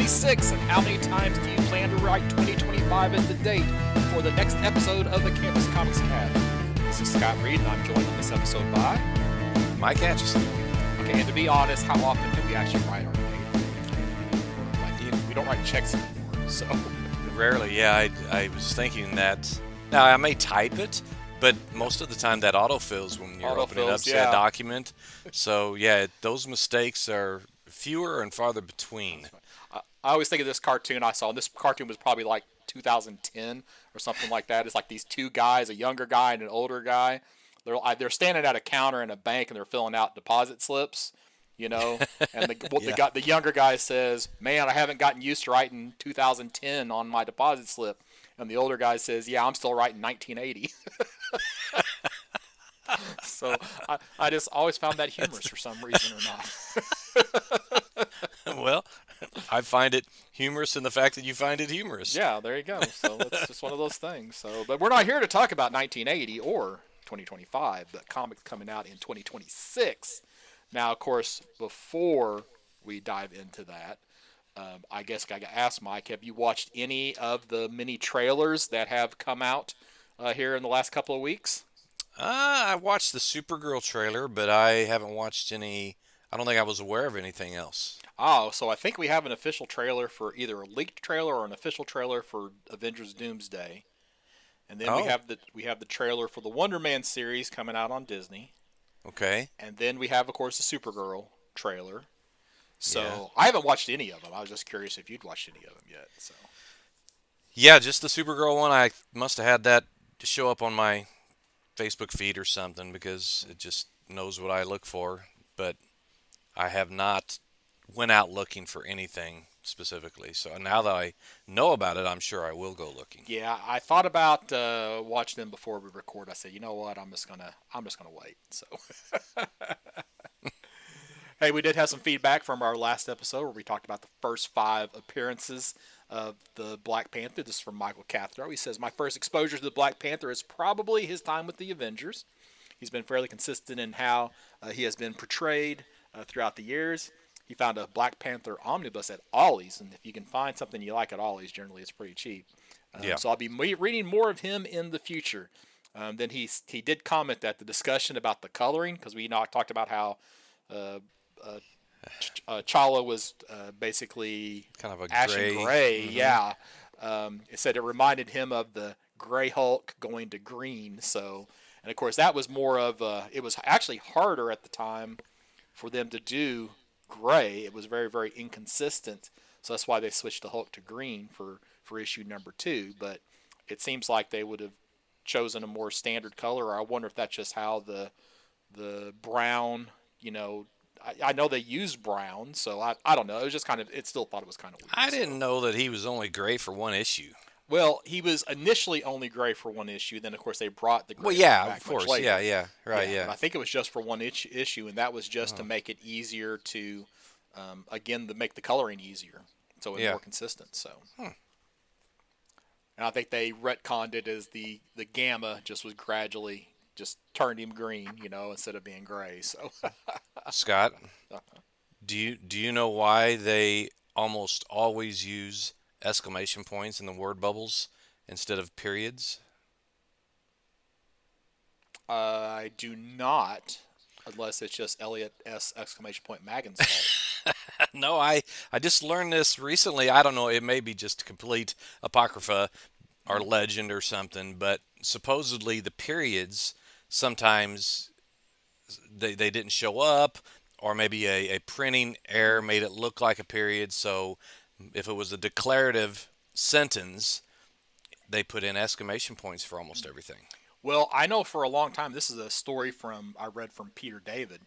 2026, and how many times do you plan to write 2025 as the date for the next episode of the Campus Comics Academy? This is Scott Reed, and I'm joined on this episode by Mike Atchison. Okay, and to be honest, how often do we actually write our date? Like, we don't write checks anymore, so... Rarely, yeah. I was thinking that. Now, I may type it, but most of the time that autofills when you're opening up said document. So, yeah, those mistakes are fewer and farther between. I always think of this cartoon I saw. And this cartoon was probably like 2010 or something like that. It's like these two guys, a younger guy and an older guy. They're standing at a counter in a bank and they're filling out deposit slips, you know. And the younger guy says, "Man, I haven't gotten used to writing 2010 on my deposit slip." And the older guy says, "Yeah, I'm still writing 1980." So I just always found that humorous for some reason or not. Well, I find it humorous in the fact that you find it humorous. Yeah, there you go. So it's just one of those things. So, but we're not here to talk about 1980 or 2025, but comics coming out in 2026. Now, of course, before we dive into that, I guess I got to ask Mike, have you watched any of the mini trailers that have come out here in the last couple of weeks? I watched the Supergirl trailer, but I haven't watched any. I don't think I was aware of anything else. Oh, so I think we have an official trailer for either a leaked trailer or an official trailer for Avengers Doomsday. And then we have the trailer for the Wonder Man series coming out on Disney. Okay. And then we have, of course, the Supergirl trailer. So I haven't watched any of them. I was just curious if you'd watched any of them yet. So. Yeah, just the Supergirl one. I must have had that show up on my Facebook feed or something because it just knows what I look for. But I have not went out looking for anything specifically. So now that I know about it, I'm sure I will go looking. Yeah, I thought about watching them before we record. I said, you know what, I'm just gonna wait. So, hey, we did have some feedback from our last episode where we talked about the first 5 appearances of the Black Panther. This is from Michael Cathro. He says, my first exposure to the Black Panther is probably his time with the Avengers. He's been fairly consistent in how he has been portrayed throughout the years. He found a Black Panther omnibus at Ollie's, and if you can find something you like at Ollie's, generally it's pretty cheap. So I'll be reading more of him in the future. Then he did comment that the discussion about the coloring, because we talked about how Chala was basically kind of a ashen gray. Mm-hmm. Yeah, it said it reminded him of the Gray Hulk going to green. So, and of course that was more of it was actually harder at the time for them to do gray. It was very, very inconsistent, so that's why they switched the Hulk to green for issue number 2. But it seems like they would have chosen a more standard color, or I wonder if that's just how the brown, you know, I know they used brown, so I don't know. It was just kind of, it still thought it was kind of weird. I didn't know that he was only gray for one issue. Well, he was initially only gray for one issue. Then, of course, they brought the gray back of course. Later. Yeah. I think it was just for one issue, and that was just to make it easier to, again, to make the coloring easier, so it's more consistent. So, and I think they retconned it as the gamma just was gradually just turned him green, you know, instead of being gray. So, Scott, do you know why they almost always use exclamation points in the word bubbles instead of periods? I do not, unless it's just Elliot S! Exclamation point Maggins' fault. No, I just learned this recently. I don't know, it may be just complete apocrypha or legend or something, but supposedly the periods sometimes they didn't show up, or maybe a printing error made it look like a period, so if it was a declarative sentence, they put in exclamation points for almost everything. Well, I know for a long time, this is a story I read from Peter David.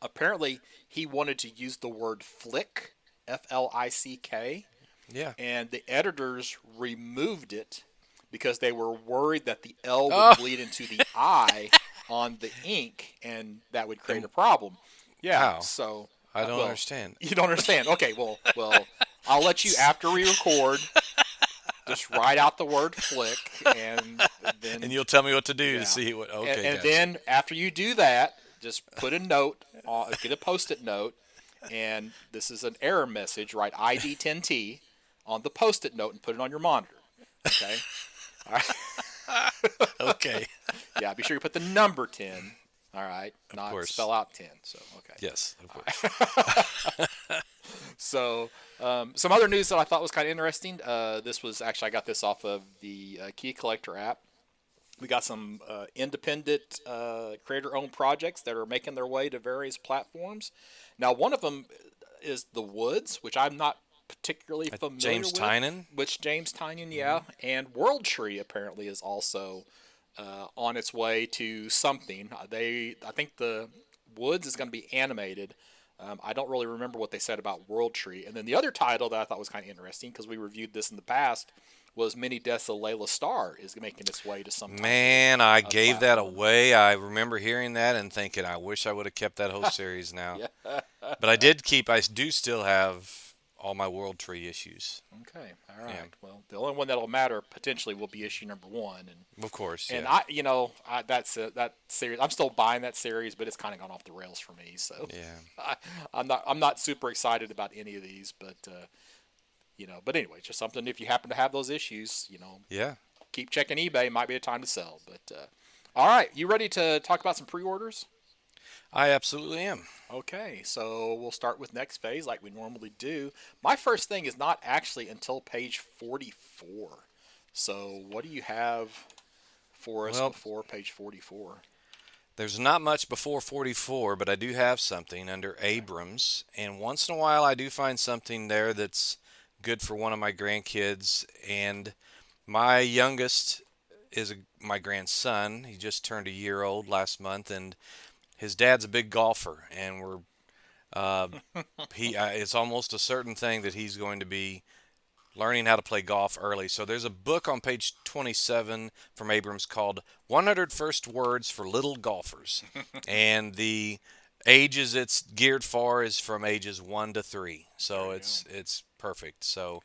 Apparently, he wanted to use the word flick, F-L-I-C-K. Yeah. And the editors removed it because they were worried that the L would bleed into the I on the ink, and that would create a problem. Yeah. How? So I don't understand. You don't understand? Okay. Well, I'll let you, after we record, just write out the word flick, and then... And you'll tell me what to do to see what... Okay, and then, after you do that, just put a note, get a Post-it note, And this is an error message. Write ID 10T on the Post-it note and put it on your monitor. Okay. All right. Okay. Yeah. Be sure you put the number 10. All right. Of Not course. spell out 10. So okay. Yes, of All course. right. So some other news that I thought was kind of interesting. This was actually I got this off of the Key Collector app. We got some independent creator-owned projects that are making their way to various platforms. Now, one of them is The Woods, which I'm not particularly familiar James with. Tynan. Which James Tynan, Hmm. yeah, and World Tree apparently is also on its way to something. I think The Woods is going to be animated. I don't really remember what they said about World Tree. And then the other title that I thought was kind of interesting because we reviewed this in the past was Many Deaths of Layla Starr is making its way to some type Man, I of gave that platform. away. I remember hearing that and thinking, I wish I would have kept that whole series now. Yeah. But I do still have all my World Tree issues. Okay. All Yeah, right. Well, the only one that'll matter potentially will be issue number one, of course, and yeah. that's it. That series. I'm still buying that series, but it's kind of gone off the rails for me. So Yeah. I'm not super excited about any of these, but But anyway, just something if you happen to have those issues, Yeah. keep checking eBay. Might be a time to sell. But all right, you ready to talk about some pre-orders? I absolutely am. Okay, so we'll start with next phase like we normally do. My first thing is not actually until page 44. So what do you have for us Well, before page 44? there's not much before 44, but I do have something under Okay. Abrams, and once in a while I do find something there that's good for one of my grandkids. And my youngest is my grandson. He just turned a year old last month, and his dad's a big golfer, and uh, it's almost a certain thing that he's going to be learning how to play golf early. So there's a book on page 27 from Abrams called 100 First Words for Little Golfers. And the ages it's geared for is from ages 1 to 3. There So you go. it's perfect. So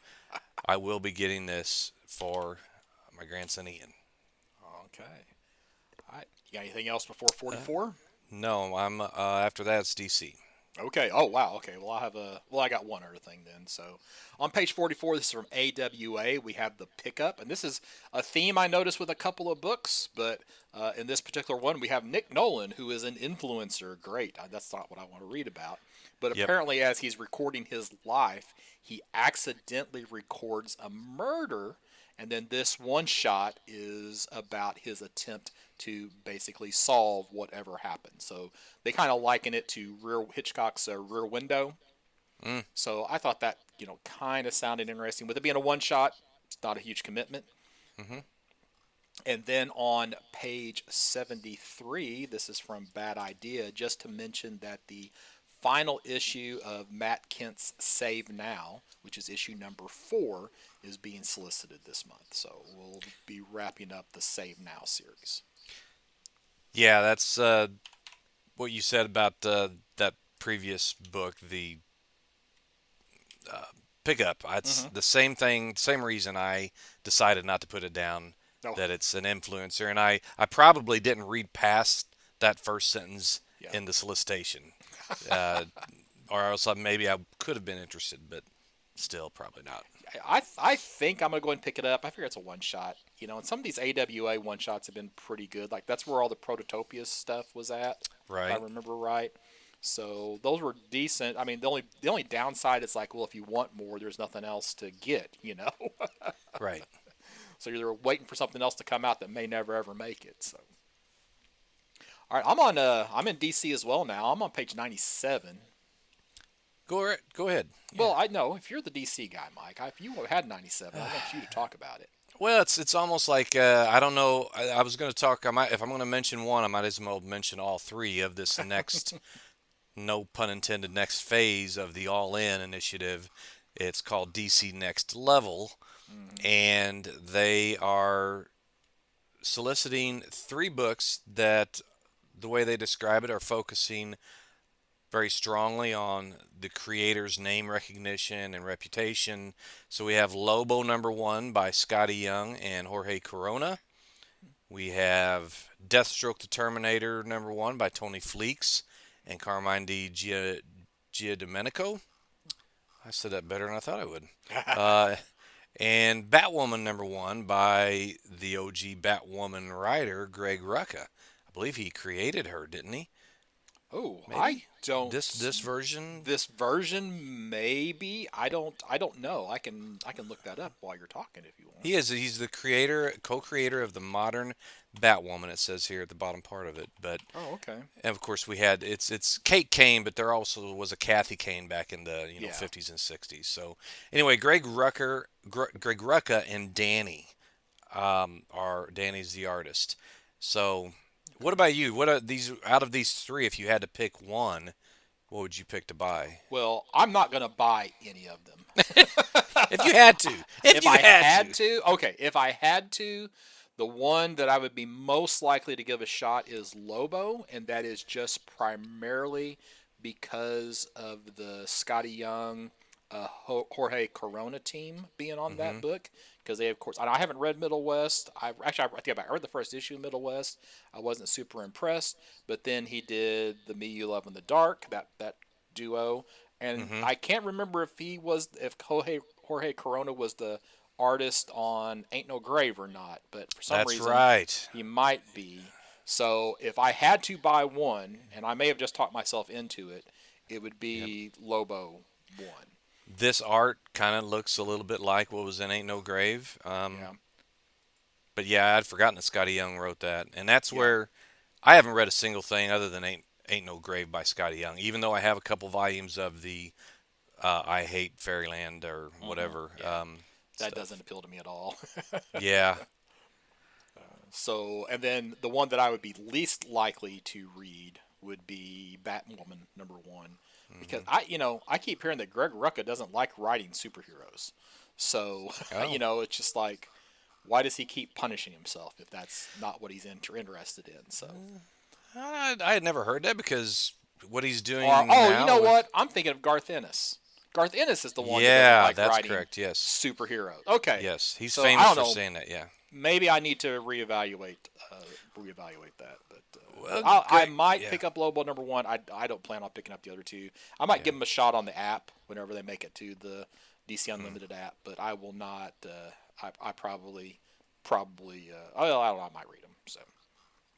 I will be getting this for my grandson Ian. Okay. All right. You got anything else before Uh, 44? no, I'm after that it's DC. Okay. Oh wow. Okay. Well, I got one other thing then. So, on page 44, this is from AWA. We have the pickup, and this is a theme I noticed with a couple of books, but in this particular one, we have Nick Nolan, who is an influencer. Great. That's not what I want to read about, but Yep. apparently, as he's recording his life, he accidentally records a murder. And then this one shot is about his attempt to basically solve whatever happened. So they kind of liken it to Hitchcock's Rear Window. Mm, So I thought that kind of sounded interesting. With it being a one shot, it's not a huge commitment. hmm And then on page 73, this is from Bad Idea, just to mention that the final issue of Matt Kent's Save Now, which is issue number 4, is being solicited this month. So we'll be wrapping up the Save Now series. Yeah, that's what you said about that previous book, the uh, pickup. It's Mm-hmm. the same thing, same reason I decided not to put it down, Oh, that it's an influencer. And I probably didn't read past that first sentence yeah. in the solicitation. Uh, or else maybe I could have been interested, but still probably not. I think I'm gonna go ahead and pick it up. I figure it's a one shot, and some of these AWA one shots have been pretty good. Like that's where all the Prototopia stuff was at, if I Right, remember right. So those were decent. I mean, the only downside is like, well, if you want more, there's nothing else to get. right. So you're waiting for something else to come out that may never ever make it. So all right, I'm in DC as well now. I'm on page 97. Go ahead. Yeah. Well, I know if you're the DC guy, Mike. If you had 97, I want you to talk about it. Well, it's almost like I don't know. I was going to talk. I might if I'm going to mention one, I might as well mention all three of this next, no pun intended, next phase of the All In initiative. It's called DC Next Level, Hmm. and they are soliciting three books that, the way they describe it, are focusing very strongly on the creator's name recognition and reputation. So we have Lobo #1 by Scotty Young and Jorge Corona. We have Deathstroke the Terminator #1 by Tony Fleeks and Carmine Di Giandomenico. I said that better than I thought I would. Uh, and Batwoman #1 by the OG Batwoman writer Greg Rucka. I believe he created her, didn't he? Oh, I Maybe don't. this version. This version, maybe. I don't know. I can look that up while you're talking if you want. He is. He's the creator, co-creator of the modern Batwoman. It says here at the bottom part of it. But Oh, okay. and of course we had it's Kate Kane, but there also was a Kathy Kane back in the Yeah. 50s and 60s. So anyway, Greg Rucka, and Danny are Danny's the artist. So what about you? What are these out of these three? If you had to pick one, what would you pick to buy? Well, I'm not gonna buy any of them. If you had to, if If you I had had to. to, okay. If I had to, the one that I would be most likely to give a shot is Lobo, and that is just primarily because of the Scotty Young, Jorge Corona team being on that book. Because they, of course, I haven't read Middle West. I think I read the first issue of Middle West. I wasn't super impressed, but then he did the Me You Love in the Dark, that duo, and I can't remember if Jorge Corona was the artist on Ain't No Grave or not, but for some That's reason right. he might be. So if I had to buy one, and I may have just talked myself into it, it would be Lobo 1. This art kind of looks a little bit like what was in Ain't No Grave. Yeah. But yeah, I'd forgotten that Scotty Young wrote that, and that's Yeah. where I haven't read a single thing other than Ain't No Grave by Scotty Young. Even though I have a couple volumes of the I Hate Fairyland or whatever. Yeah. That Stuff. doesn't appeal to me at all. Yeah. So, and then the one that I would be least likely to read would be Batwoman #1, because I keep hearing that Greg Rucka doesn't like writing superheroes. So, Oh. it's just like, why does he keep punishing himself if that's not what he's interested in? So, I had never heard that because what he's doing or now. you know what? I'm thinking of Garth Ennis. Garth Ennis is the one that doesn't Yeah, like that's writing correct. Yes. superheroes. Okay, Yes. He's so I famous don't for know. saying that. Yeah. Maybe I need to reevaluate that. But Well, I great. might Yeah. pick up Lobo #1. I don't plan on picking up the other two. I might give them a shot on the app whenever they make it to the DC Unlimited app, but I will not. I probably. I don't know. I might read them. So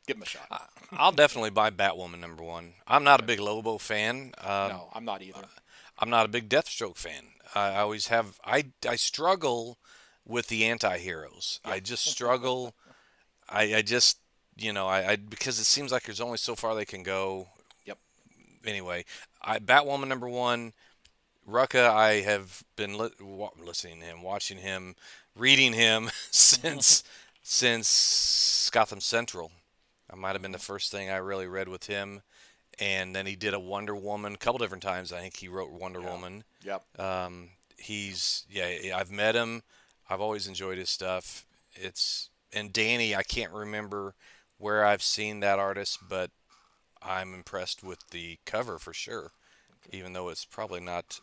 give them a shot. I'll definitely buy Batwoman #1. I'm not a big Lobo fan. No, I'm not either. I'm not a big Deathstroke fan. I always have. I struggle with the anti-heroes. I just struggle. I just because it seems like there's only so far they can go. Yep. Anyway, Batwoman #1. Rucka, I have been listening to him, watching him, reading him since Gotham Central. I might have been the first thing I really read with him, and then he did a Wonder Woman a couple different times. I think he wrote Wonder Woman. Yep. I've met him. I've always enjoyed his stuff. And Danny, I can't remember where I've seen that artist, but I'm impressed with the cover for sure. Even though it's probably not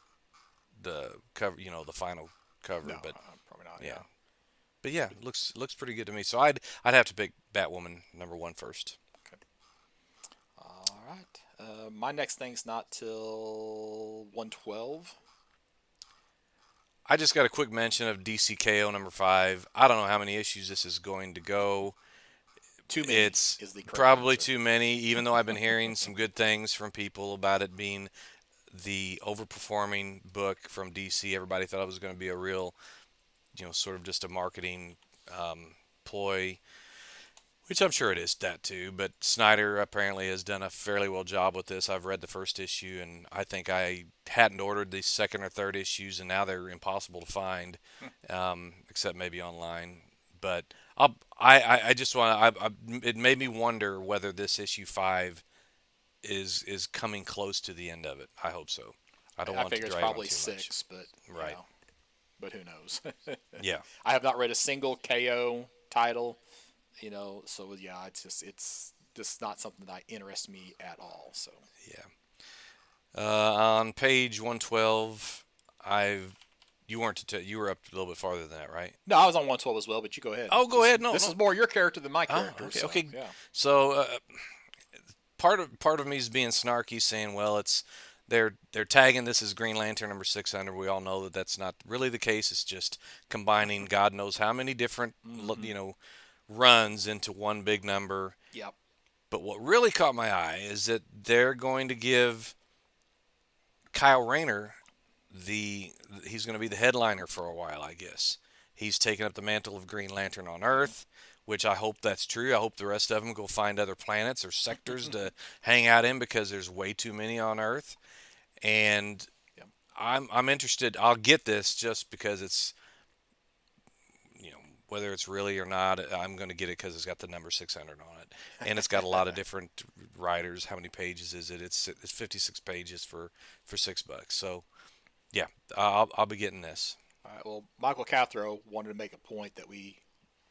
the cover, the final cover, No, but probably not. yeah. But yeah, looks pretty good to me. So I'd have to pick Batwoman #1 first. Okay. All right. My next thing's not till 112. I just got a quick mention of DCKO #5. I don't know how many issues this is going to go. Too many It's is the correct probably answer. too many, even though I've been hearing some good things from people about it being the overperforming book from DC. Everybody thought it was going to be a real, sort of just a marketing ploy, which I'm sure it is that too. But Snyder apparently has done a fairly well job with this. I've read the first issue, and I think I hadn't ordered the second or third issues, and now they're impossible to find, except maybe online. But I just want to. It made me wonder whether this issue 5 is coming close to the end of it. I hope so. I don't I want to figure it's drag on probably too 6, but Right. but who knows? much. Yeah. I have not read a single KO title, so yeah, it's just not something that interests me at all. So Yeah. On page 112, you were up a little bit farther than that, right? no, I was on 112 as well, but you go ahead. Oh, go ahead. No, This no. is more your character than my Oh, character. okay. So, Okay. yeah. So part of me is being snarky, saying, well, it's they're tagging this as Green Lantern number 600. We all know that that's not really the case. It's just combining God knows how many different Mm-hmm. runs into one big number. Yep. But what really caught my eye is that they're going to give Kyle Rayner the he's going to be the headliner for a while, I guess. He's taken up the mantle of Green Lantern on Earth, which I hope that's true. I hope the rest of them go find other planets or sectors to hang out in because there's way too many on Earth. And Yep. I'm interested. I'll get this just because it's whether it's really or not. I'm going to get it because it's got the number 600 on it, and it's got a lot of different writers. How many pages is it? It's 56 pages for $6. So yeah, I'll be getting this. All right. Well, Michael Cathro wanted to make a point that we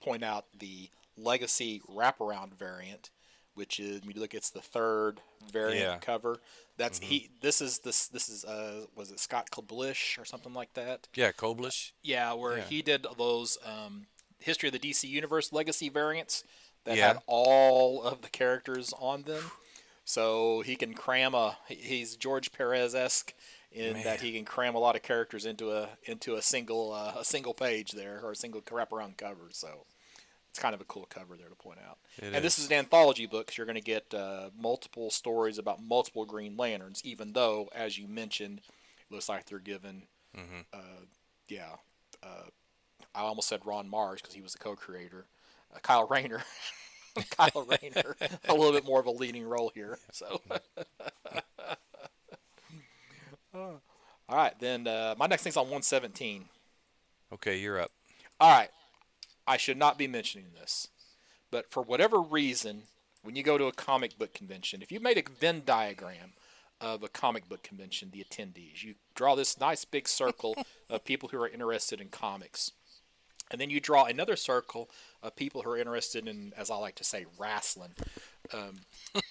point out the Legacy wraparound variant, which is when you look, it's the third variant Yeah. cover. That's Hmm. he. This is was it Scott Koblish or something like that? Yeah, Koblish. Yeah, where Yeah. he did those History of the DC Universe Legacy variants that Yeah. had all of the characters on them. So he can cram he's George Perez esque in that Man, he can cram a lot of characters into a single page there, or a single wraparound cover. So it's kind of a cool cover there to point out. it And this is is. an anthology book, so you're going to get multiple stories about multiple Green Lanterns. Even though, as you mentioned, it looks like they're given, Hmm. yeah. Uh, I almost said Ron Mars because he was the co-creator. Kyle Rayner, Kyle Rayner, a little bit more of a leading role here. So, all right, then my next thing's on 117. Okay, you're up. All right, I should not be mentioning this, but for whatever reason, when you go to a comic book convention, if you made a Venn diagram of a comic book convention, the attendees, you draw this nice big circle of people who are interested in comics. And then you draw another circle of people who are interested in, as I like to say, wrestling. Um,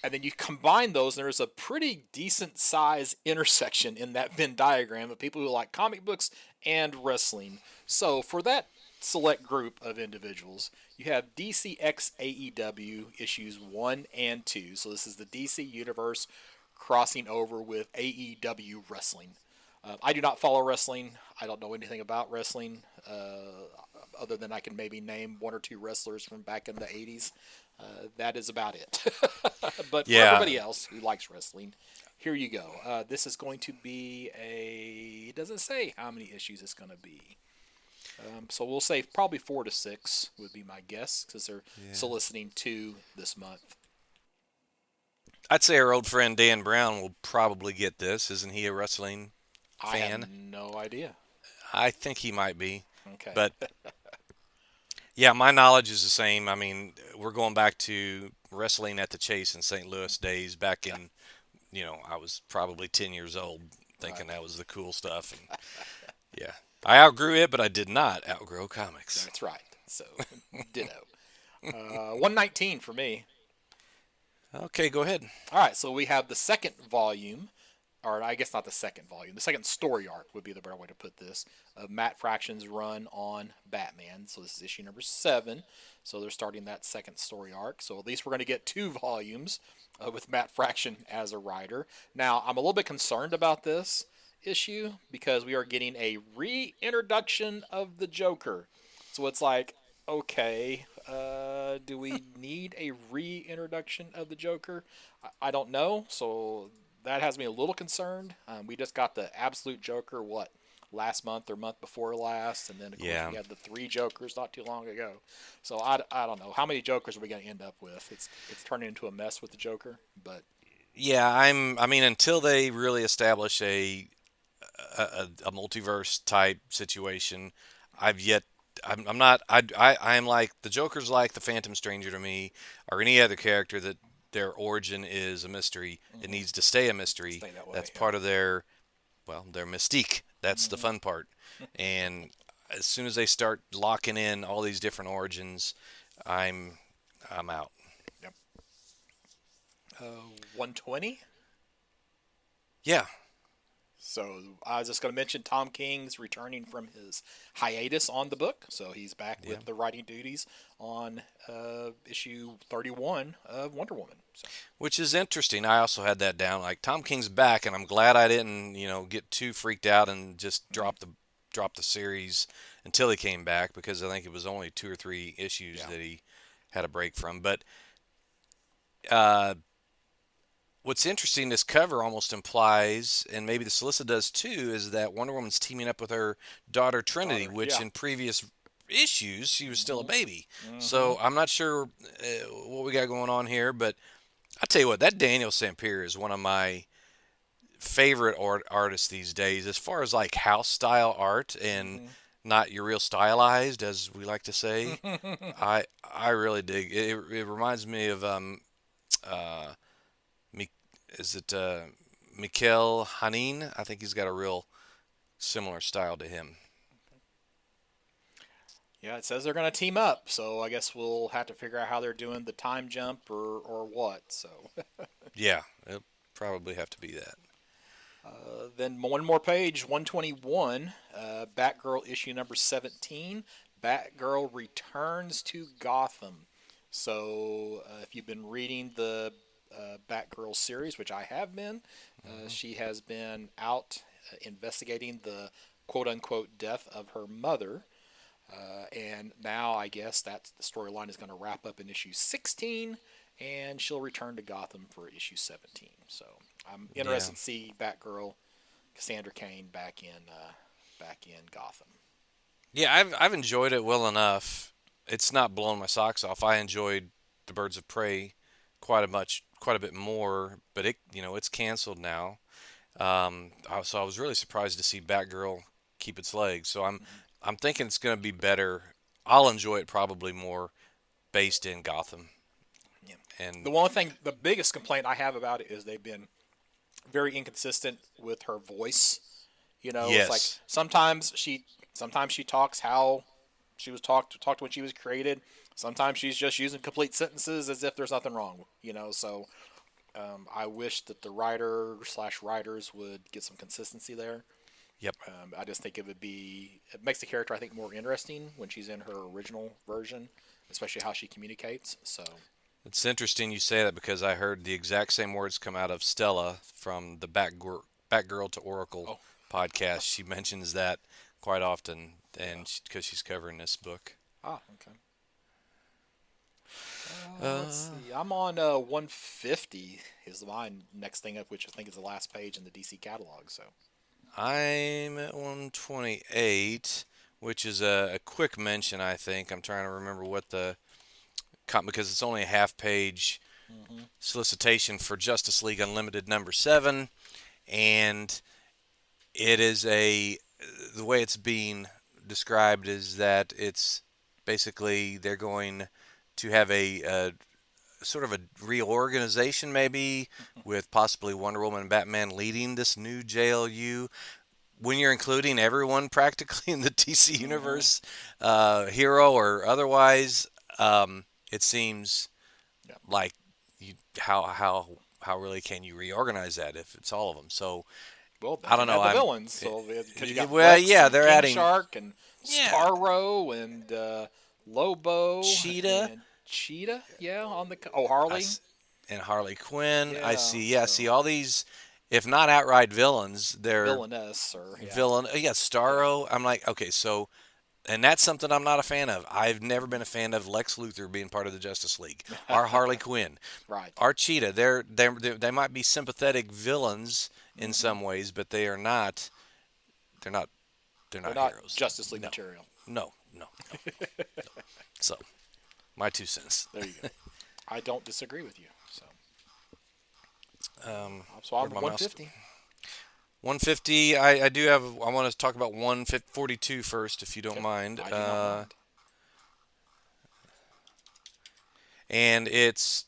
and then you combine those, and there's a pretty decent size intersection in that Venn diagram of people who like comic books and wrestling. So for that select group of individuals, you have DCX AEW issues 1 and 2. So this is the DC universe crossing over with AEW wrestling. I do not follow wrestling. I don't know anything about wrestling, other than I can maybe name one or two wrestlers from back in the 80s. That is about it. But for Yeah. everybody else who likes wrestling, here you go. This is going to be it doesn't say how many issues it's going to be. So we'll say probably 4 to 6 would be my guess, because they're Yeah. soliciting 2 this month. I'd say our old friend Dan Brown will probably get this. Isn't he a wrestling I have fan? no idea. I think he might be. Okay. But yeah, my knowledge is the same. I mean, we're going back to wrestling at the Chase in St. Louis days back in, I was probably 10 years old Right. thinking that was the cool stuff. And yeah, I outgrew it, but I did not outgrow comics. That's right. So, ditto. 119 for me. Okay, go ahead. All right, so we have the second volume, or I guess not the second volume, the second story arc would be the better way to put this, of Matt Fraction's run on Batman. So this is issue number 7. So they're starting that second story arc. So at least we're going to get 2 volumes with Matt Fraction as a writer. Now, I'm a little bit concerned about this issue because we are getting a reintroduction of the Joker. So it's like, okay, do we need a reintroduction of the Joker? I don't know. So that has me a little concerned. We just got the absolute Joker, what, last month or month before last, and then of course Yeah. we had the 3 Jokers not too long ago. So I don't know how many Jokers are we going to end up with. It's turning into a mess with the Joker, but Yeah, I mean, until they really establish a multiverse type situation, I've yet. I'm not. I'm like the Joker's like the Phantom Stranger to me, or any other character that their origin is a mystery. It mm-hmm. needs to stay a mystery. Stay that way. That's Yeah. part of their mystique. That's the Mm-hmm. fun part. And as soon as they start locking in all these different origins, I'm I'm out. Yep. 120. Yeah, So I was just going to mention Tom King's returning from his hiatus on the book, so he's back yeah. with the writing duties on issue 31 of Wonder Woman. So, which is interesting. I also had that down. Like Tom King's back, and I'm glad I didn't, get too freaked out and just Mhm. drop the series until he came back because I think it was only 2 or 3 issues Yeah. that he had a break from. But uh, what's interesting, this cover almost implies, and maybe the Solicitor does too, is that Wonder Woman's teaming up with her daughter Trinity, Daughter. which Yeah. in previous issues she was still a Mhm. baby. Mhm. So I'm not sure what we got going on here, but I tell you what, that Daniel Sampier is one of my favorite artists these days, as far as like house style art and Mhm. not your real stylized, as we like to say. I really dig it. It reminds me of uh, Mi- is it Mikel Hanin? I think he's got a real similar style to him. Yeah, it says they're going to team up, so I guess we'll have to figure out how they're doing the time jump or what. So Yeah, it'll probably have to be that. then one more page, 121, Batgirl issue number 17. Batgirl returns to Gotham. So if you've been reading the Batgirl series, which I have been, Hmm. she has been out investigating the quote unquote death of her mother. And now I guess that the storyline is going to wrap up in issue 16, and she'll return to Gotham for issue 17. So I'm Yeah, interested to see Batgirl, Cassandra Cain back in Gotham. yeah, I've enjoyed it well enough. It's not blowing my socks off. I enjoyed the Birds of Prey quite a bit more, but it's canceled now. So I was really surprised to see Batgirl keep its legs. So Mm-hmm. I'm thinking it's going to be better. I'll enjoy it probably more based in Gotham. Yeah. The And one thing, the biggest complaint I have about it is they've been very inconsistent with her voice. You know, it's like yes, sometimes she talks how she was talked when she was created. Sometimes she's just using complete sentences as if there's nothing wrong. You know, so I wish that the writer slash writers would get some consistency there. yep. I just think it makes the character I think more interesting when she's in her original version, especially how she communicates. So It's interesting you say that because I heard the exact same words come out of Stella from the Batgirl to Oracle oh podcast. She mentions that quite often, yeah and because she's covering this book. okay. Let's Uh, see. I'm on 150 is my next thing up, which I think is the last page in the DC catalog. So I'm at 128, which is a quick mention, I think. I'm trying to remember what because it's only a half page hmm solicitation for Justice League Unlimited number 7, and it is the way it's being described is that it's basically they're going to have a sort of a reorganization maybe with possibly Wonder Woman and Batman leading this new JLU when you're including everyone practically in the DC hmm universe, hero or otherwise. It seems yeah. like you, how really can you reorganize that if it's all of them? So Well, they I don't can know. add the villains. So because you got Well, Lex yeah, and they're King adding, Shark and yeah, Starro and Lobo Cheetah. and Cheetah. Yeah, on the Harley. And Harley Quinn. Yeah, I see so all these, if not outright villains, they're villainess or yeah, villain. Yeah, yeah. Starro. I'm like, okay, so, and that's something I'm not a fan of. I've never been a fan of Lex Luthor being part of the Justice League. Our Harley Quinn, Right. our Cheetah. They might be sympathetic villains in hmm some ways, but they are not. They're not. They're They're not not heroes. Justice League No, material. no. So my 2 cents. There you go. I don't disagree with you. So so I'm Where'd my mouse go? 150. 150. I do have. I want to talk about 142 first, if you don't Okay, mind. I do not mind. And it's.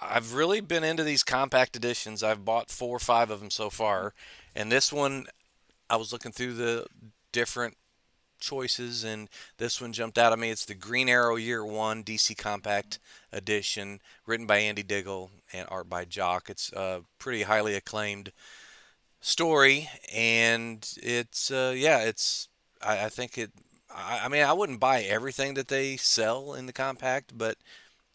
I've really been into these compact editions. I've bought 4 or 5 of them so far, and this one I was looking through the different choices, and this one jumped out at me. It's the Green Arrow Year One DC Compact Edition, written by Andy Diggle and art by Jock. It's a pretty highly acclaimed story, and it's yeah, it's I think it. I mean, I wouldn't buy everything that they sell in the compact, but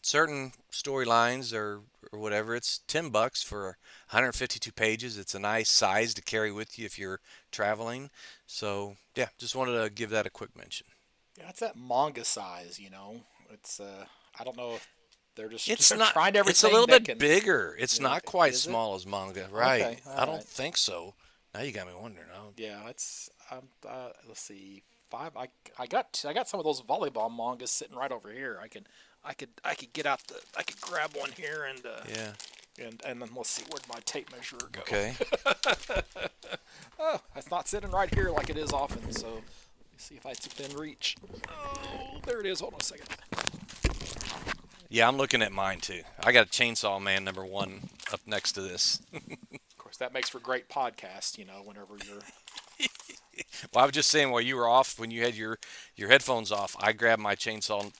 certain storylines or whatever, it's $10 for 152 pages. It's a nice size to carry with you if you're traveling. So yeah, just wanted to give that a quick mention. Yeah, it's that manga size, It's I don't know if they're just It's they're not. trying It's a everything little that bit can. bigger. It's not quite Is it? small as manga, right? Okay, all I don't right. think so. Now you got me wondering. Yeah, it's let's see, five. I got some of those volleyball mangas sitting right over here. I could get out the I could grab one here Yeah. and then let's see, where'd my tape measure go? Okay. Oh, it's not sitting right here like it is often. So let me see if it's within reach. Oh, there it is. Hold on a second. Yeah, I'm looking at mine too. I got Chainsaw Man #1 up next to this. Of course, that makes for great podcast. Whenever you're. Well, I was just saying while you were off, when you had your headphones off, I grabbed my Chainsaw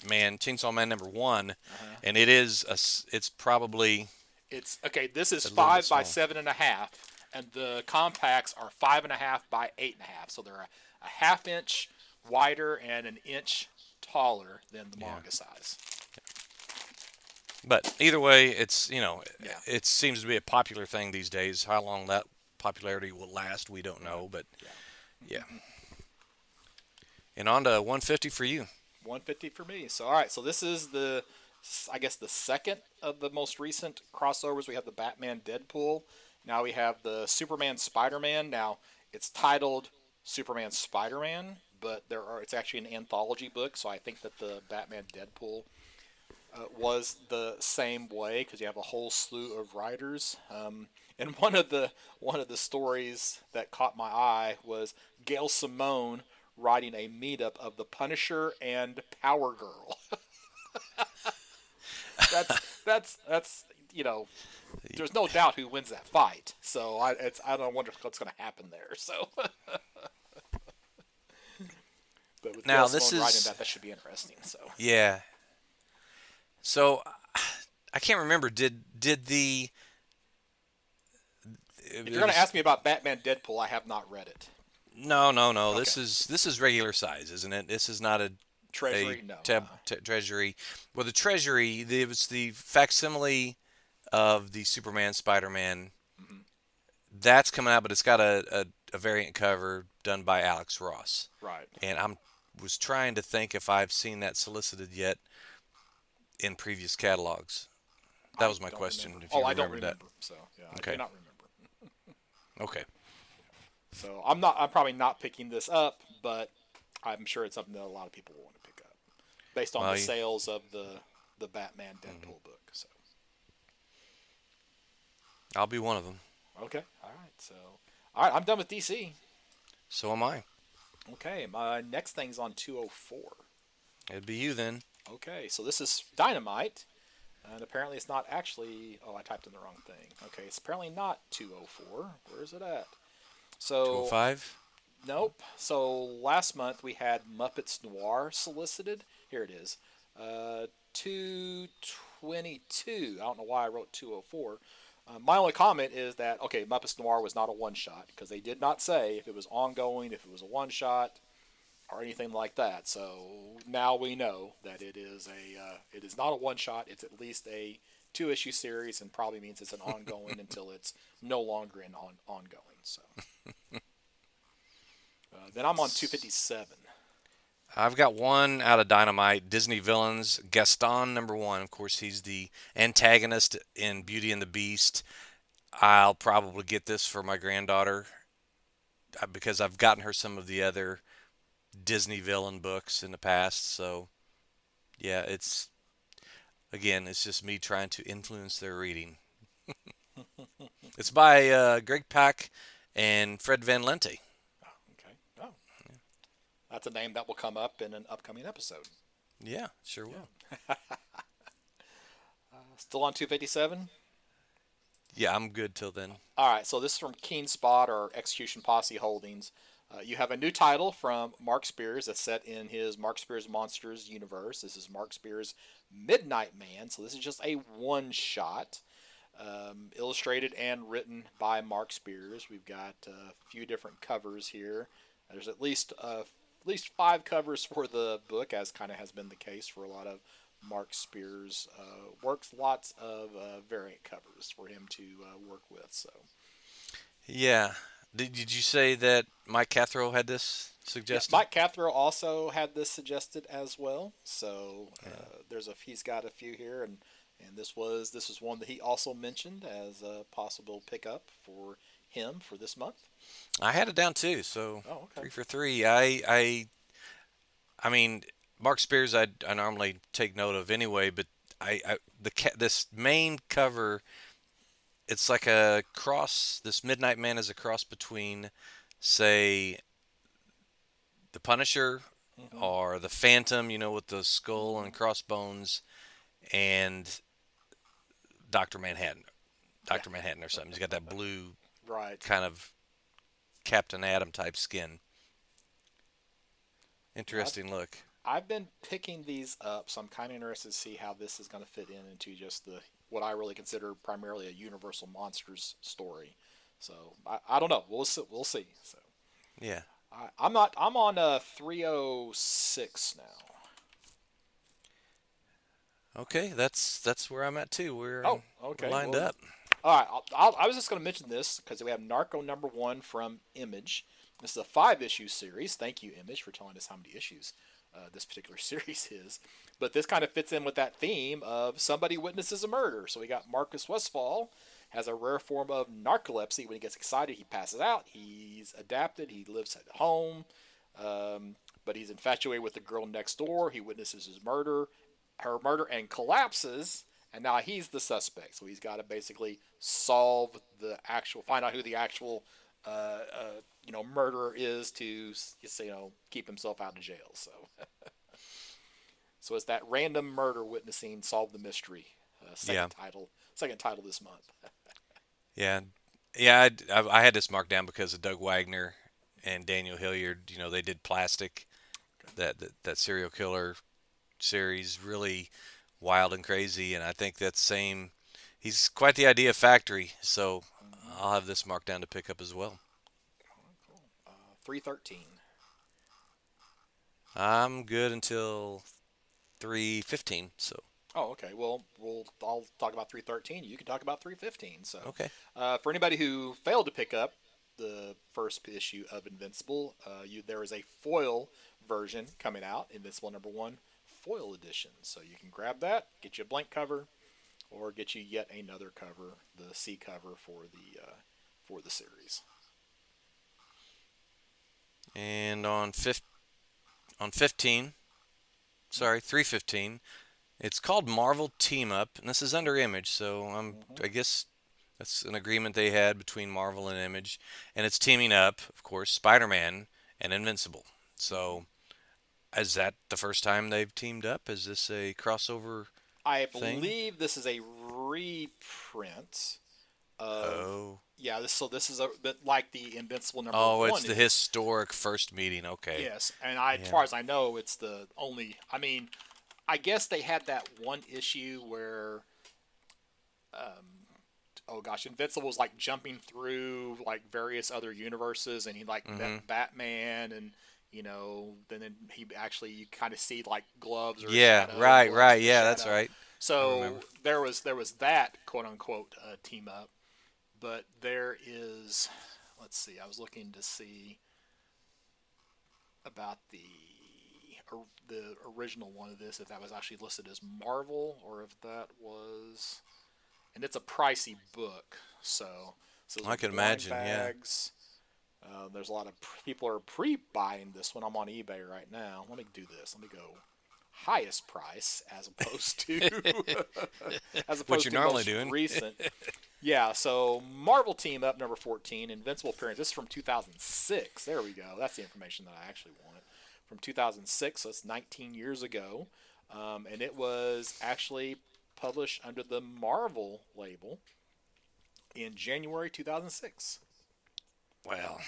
Man #1, Uh-huh. and it's probably It's okay. This is a little bit 5 by small. 7.5, and the compacts are 5.5 by 8.5. So they're a half inch wider and an inch taller than the Yeah. manga size. But either way, Yeah. it seems to be a popular thing these days. How long that popularity will last, we don't know. But Yeah. yeah, and on to 150 for you. 150 for me. So all right. So this is I guess the second of the most recent crossovers. We have the Batman Deadpool. Now we have the Superman Spider Man. Now it's titled Superman Spider Man, but it's actually an anthology book. So I think that the Batman Deadpool was the same way because you have a whole slew of writers. And one of the stories that caught my eye was Gail Simone writing a meetup of the Punisher and Power Girl. that's there's no doubt who wins that fight. So I don't wonder what's going to happen there. So, but with Now Gail this Simone writing is that should be interesting. So yeah. So I can't remember. Did the if it you're going to was ask me about Batman Deadpool, I have not read it. no. Okay, This is regular size, isn't it? This is not a Treasury, no. treasury. Well, the treasury, it was the facsimile of the Superman Spider-Man. Hmm. That's coming out, but it's got a variant cover done by Alex Ross. Right. And I was trying to think if I've seen that solicited yet in previous catalogs. That I was my don't question. remember. If Oh, you I don't remember that. remember. So yeah, I do Okay. not remember. Okay. So I'm not. I'm probably not picking this up, but I'm sure it's something that a lot of people will want to pick up based on Well, the sales of the Batman Deadpool book. So I'll be one of them. okay, all right. So all right, I'm done with DC. So am I. Okay, my next thing's on 204. It'd be you then. Okay, so this is Dynamite, and apparently it's not actually. Oh, I typed in the wrong thing. Okay, it's apparently not 204. Where is it at? So 205. nope. So last month we had Muppets Noir solicited. Here it is. 222. I don't know why I wrote 204. My only comment is that, okay, Muppets Noir was not a one shot because they did not say if it was ongoing, if it was a one shot, or anything like that. So now we know that it is not a one shot. It's at least a two-issue series, and probably means it's an ongoing until it's no longer ongoing. So then I'm on 257. I've got one out of Dynamite. Disney villains. Gaston #1. Of course, he's the antagonist in Beauty and the Beast. I'll probably get this for my granddaughter because I've gotten her some of the other Disney villain books in the past. So yeah, it's just me trying to influence their reading. It's by Greg Pak and Fred Van Lente. Okay. Oh, that's a name that will come up in an upcoming episode. Yeah, sure will. Still on 257. Yeah, I'm good till then. All right, so this is from Keen Spot or Execution Posse Holdings. You have a new title from Mark Spears that's set in his Mark Spears Monsters universe. This is Mark Spears Midnight Man, so this is just a one shot, illustrated and written by Mark Spears. We've got a few different covers here. There's at least 5 covers for the book, as kind of has been the case for a lot of Mark Spears works lots of variant covers for him to work with. So Yeah. Did you say that Mike Cathro had this yeah, suggested? Mike Cathro also had this suggested as well. So Yeah. he's got a few here, and this was one that he also mentioned as a possible pickup for him for this month. I had it down too, so Oh, okay. 3 for 3. I mean, Mark Spears I normally take note of anyway, but this main cover, it's like a cross. This Midnight Man is a cross between, say, the Punisher Hmm. or the Phantom, with the skull and Hmm. crossbones, and Doctor Manhattan, Yeah. Doctor Manhattan or something. He's got that blue Right. kind of Captain Atom type skin. Yeah, Interesting look. I've been picking these up, so I'm kind of interested to see how this is going to fit in into just the what I really consider primarily a Universal Monsters story. So I don't know. We'll see. We'll see. So Yeah. I'm not. I'm on 306 now. Okay, that's where I'm at too. Oh, We're okay. lined Well, up. all right. I was just going to mention this because we have Narco #1 from Image. This is a 5-issue series. Thank you, Image, for telling us how many issues this particular series is. But this kind of fits in with that theme of somebody witnesses a murder. So we got Marcus Westfall has a rare form of narcolepsy. When he gets excited, he passes out. He's adapted. He lives at home, but he's infatuated with the girl next door. He witnesses her murder, and collapses. And now he's the suspect. So he's got to basically find out who the actual murderer is to keep himself out of jail. So it's that random murder witnessing solve the mystery. Yeah. Second title this month. Yeah. Yeah, I had this marked down because of Doug Wagner and Daniel Hilliard. They did Plastic, Okay. that serial killer series, really wild and crazy, and I think that same. He's quite the idea factory, so Mm-hmm. I'll have this marked down to pick up as well. Cool. 313. I'm good until 3:15, so Oh, okay. Well, I'll talk about 313. You can talk about 315. So, okay. for anybody who failed to pick up the first issue of Invincible, there is a foil version coming out, Invincible #1 foil edition. So you can grab that, get you a blank cover, or get you yet another cover, the C cover for the series. And on 15, sorry, 315, it's called Marvel Team Up, and this is under Image, so Mm-hmm. I guess that's an agreement they had between Marvel and Image, and it's teaming up, of course, Spider-Man and Invincible. Mm-hmm. So, is that the first time they've teamed up? Is this a crossover I thing? believe this is a reprint of Oh. yeah. This is a bit like the Invincible number Oh, it's one the is. historic first meeting. Okay. Yes, and as Yeah. far as I know, it's the only. I mean, I guess they had that one issue where, oh gosh, Invincible was like jumping through like various other universes, and he like met Mhm. Batman, and then he actually you kind of see like gloves or a Yeah, shadow, right, gloves right. and a Yeah, that's shadow. right. I remember. So there was that quote unquote team up, but there is. Let's see. I was looking to see about the original one of this, if that was actually listed as Marvel or if that was, and it's a pricey book. So those I are can blind imagine, yeah. bags. There's a lot of people are pre-buying this one. I'm on eBay right now. Let me do this. Let me go highest price as opposed to as What opposed you're to normally most doing. recent. Yeah, so Marvel Team Up #14, Invincible appearance. This is from 2006. There we go. That's the information that I actually wanted. From 2006, so that's 19 years ago. And it was actually published under the Marvel label in January 2006. Well,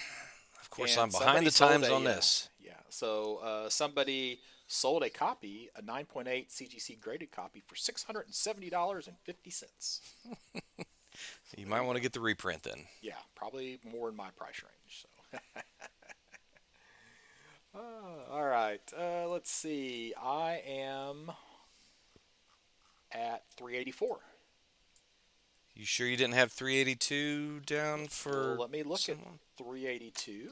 of course I'm And behind somebody the sold times a, on this. yeah, so somebody sold a copy, a 9.8 CGC graded copy for $670.50. So You there might you want to go. get the reprint then. Yeah, probably more in my price range. So, all right. Let's see. I am at 384. You sure you didn't have 382 down Well, for let me look at someone? 382.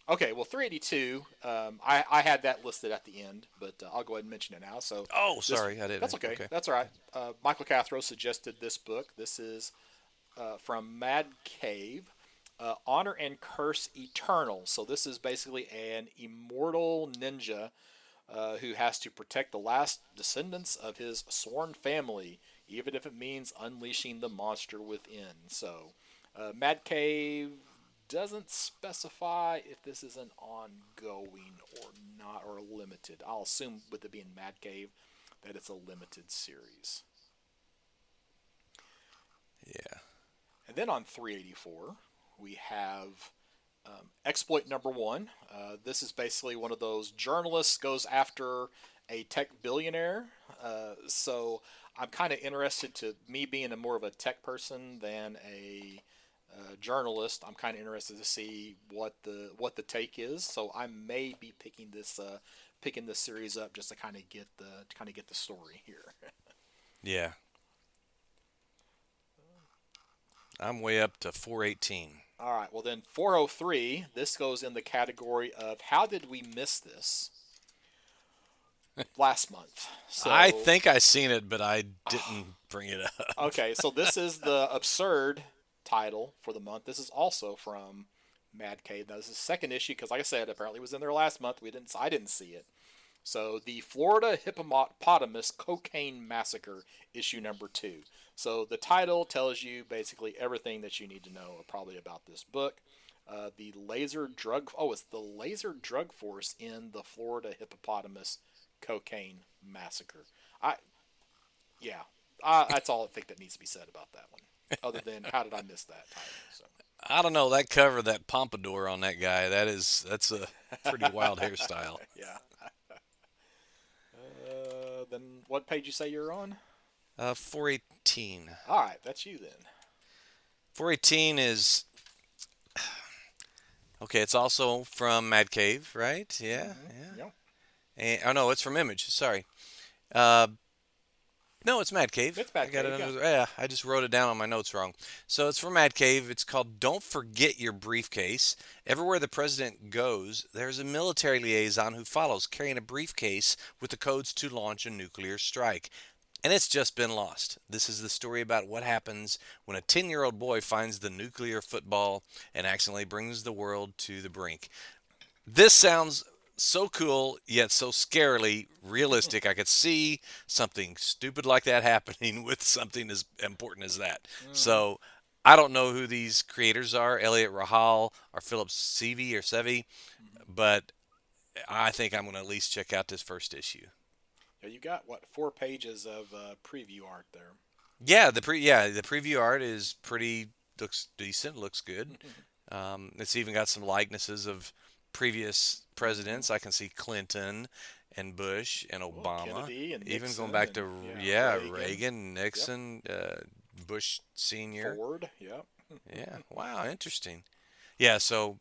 Okay, well, 382, I had that listed at the end, but I'll go ahead and mention it now. So Oh, this, sorry, I that's didn't. okay. Okay. That's all right. Michael Cathro suggested this book. This is from Mad Cave, Honor and Curse Eternal. So this is basically an immortal ninja who has to protect the last descendants of his sworn family, even if it means unleashing the monster within. So, Mad Cave doesn't specify if this is an ongoing or not, or limited. I'll assume with it being Mad Cave that it's a limited series. Yeah. And then on 384, we have exploit number one. This is basically one of those journalists goes after a tech billionaire. So I'm kind of interested to me being a more of a tech person than a journalist. I'm kind of interested to see what the take is. So I may be picking this series up just to kind of get the story here. Yeah. I'm way up to 418. All right. Well then 403. This goes in the category of how did we miss this last month? I So think I seen it, but I didn't bring it up. okay, so this is the absurd title for the month. This is also from Mad Cave. Now this is the second issue because, like I said, apparently it was in there last month. I didn't see it. So the Florida Hippopotamus Cocaine Massacre, issue number 2. So the title tells you basically everything that you need to know probably about this book. The laser drug. Oh, it's the laser drug force in the Florida Hippopotamus Cocaine Massacre. I yeah, that's all I think that needs to be said about that one. Other than how did I miss that title? I don't know that cover, that pompadour on that guy. That's a pretty wild hairstyle. Yeah. Then what page you say you're on? 418. All right, that's you then. 418 is okay. It's also from Mad Cave, right? Yeah, Mm-hmm. yeah. Yep. And, oh no, it's from Image. Sorry. Uh, No, it's Mad Cave. It's I Mad got it Cave. Yeah. under. Yeah, I just wrote it down on my notes wrong. So it's from Mad Cave. It's called "Don't Forget Your Briefcase." Everywhere the president goes, there's a military liaison who follows, carrying a briefcase with the codes to launch a nuclear strike. And it's just been lost. This is the story about what happens when a 10-year-old boy finds the nuclear football and accidentally brings the world to the brink. This sounds so cool, yet so scarily realistic. I could see something stupid like that happening with something as important as that. Mm-hmm. So I don't know who these creators are, Elliot Rahal or Philip Sevi, Mm-hmm. but I think I'm going to at least check out this first issue. Yeah, you got what 4 pages of preview art there. The preview art is pretty, looks decent, looks good. It's even got some likenesses of previous Mm-hmm. presidents. I can see Clinton and Bush and Well, Obama, Kennedy and even going Nixon back and to yeah, yeah Reagan. Reagan, Yep. Nixon, Bush Senior. Ford. Yep. Yeah, wow, interesting. Yeah, so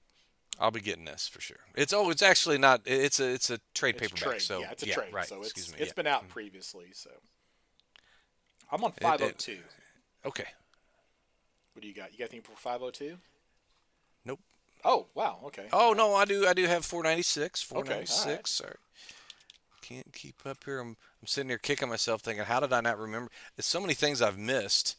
I'll be getting this for sure. It's actually not. It's a trade It's paperback. trade. So Yeah, it's a yeah, trade. right. So Excuse me. it's Yeah. been out previously. So I'm on It 502. okay. What do you got? You got anything for 502? Nope. Oh, wow. Okay. Oh All right. no, I do have 496. Okay. All right. 496. Sorry. Can't keep up here. I'm sitting here kicking myself thinking, how did I not remember? There's so many things I've missed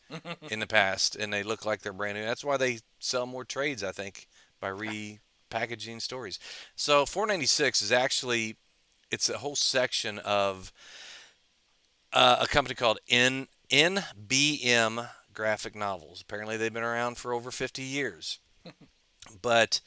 in the past, and they look like they're brand new. That's why they sell more trades, I think, by repackaging stories. So 496 is actually it's a whole section of a company called NBM Graphic Novels. Apparently, they've been around for over 50 years, but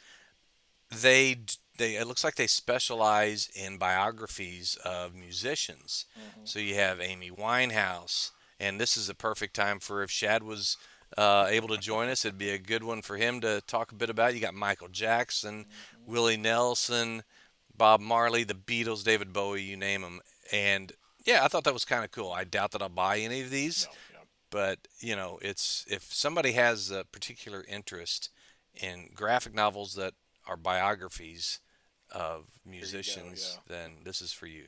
they it looks like they specialize in biographies of musicians. Mm-hmm. So you have Amy Winehouse, and this is a perfect time for if Shad was able to join us, it'd be a good one for him to talk a bit about. You got Michael Jackson, Mm-hmm. Willie Nelson, Bob Marley, the Beatles, David Bowie, you name them. And yeah, I thought that was kind of cool. I doubt that I'll buy any of these, No. Yeah. but it's if somebody has a particular interest in graphic novels that are biographies of Here you go. musicians, Yeah. then this is for you.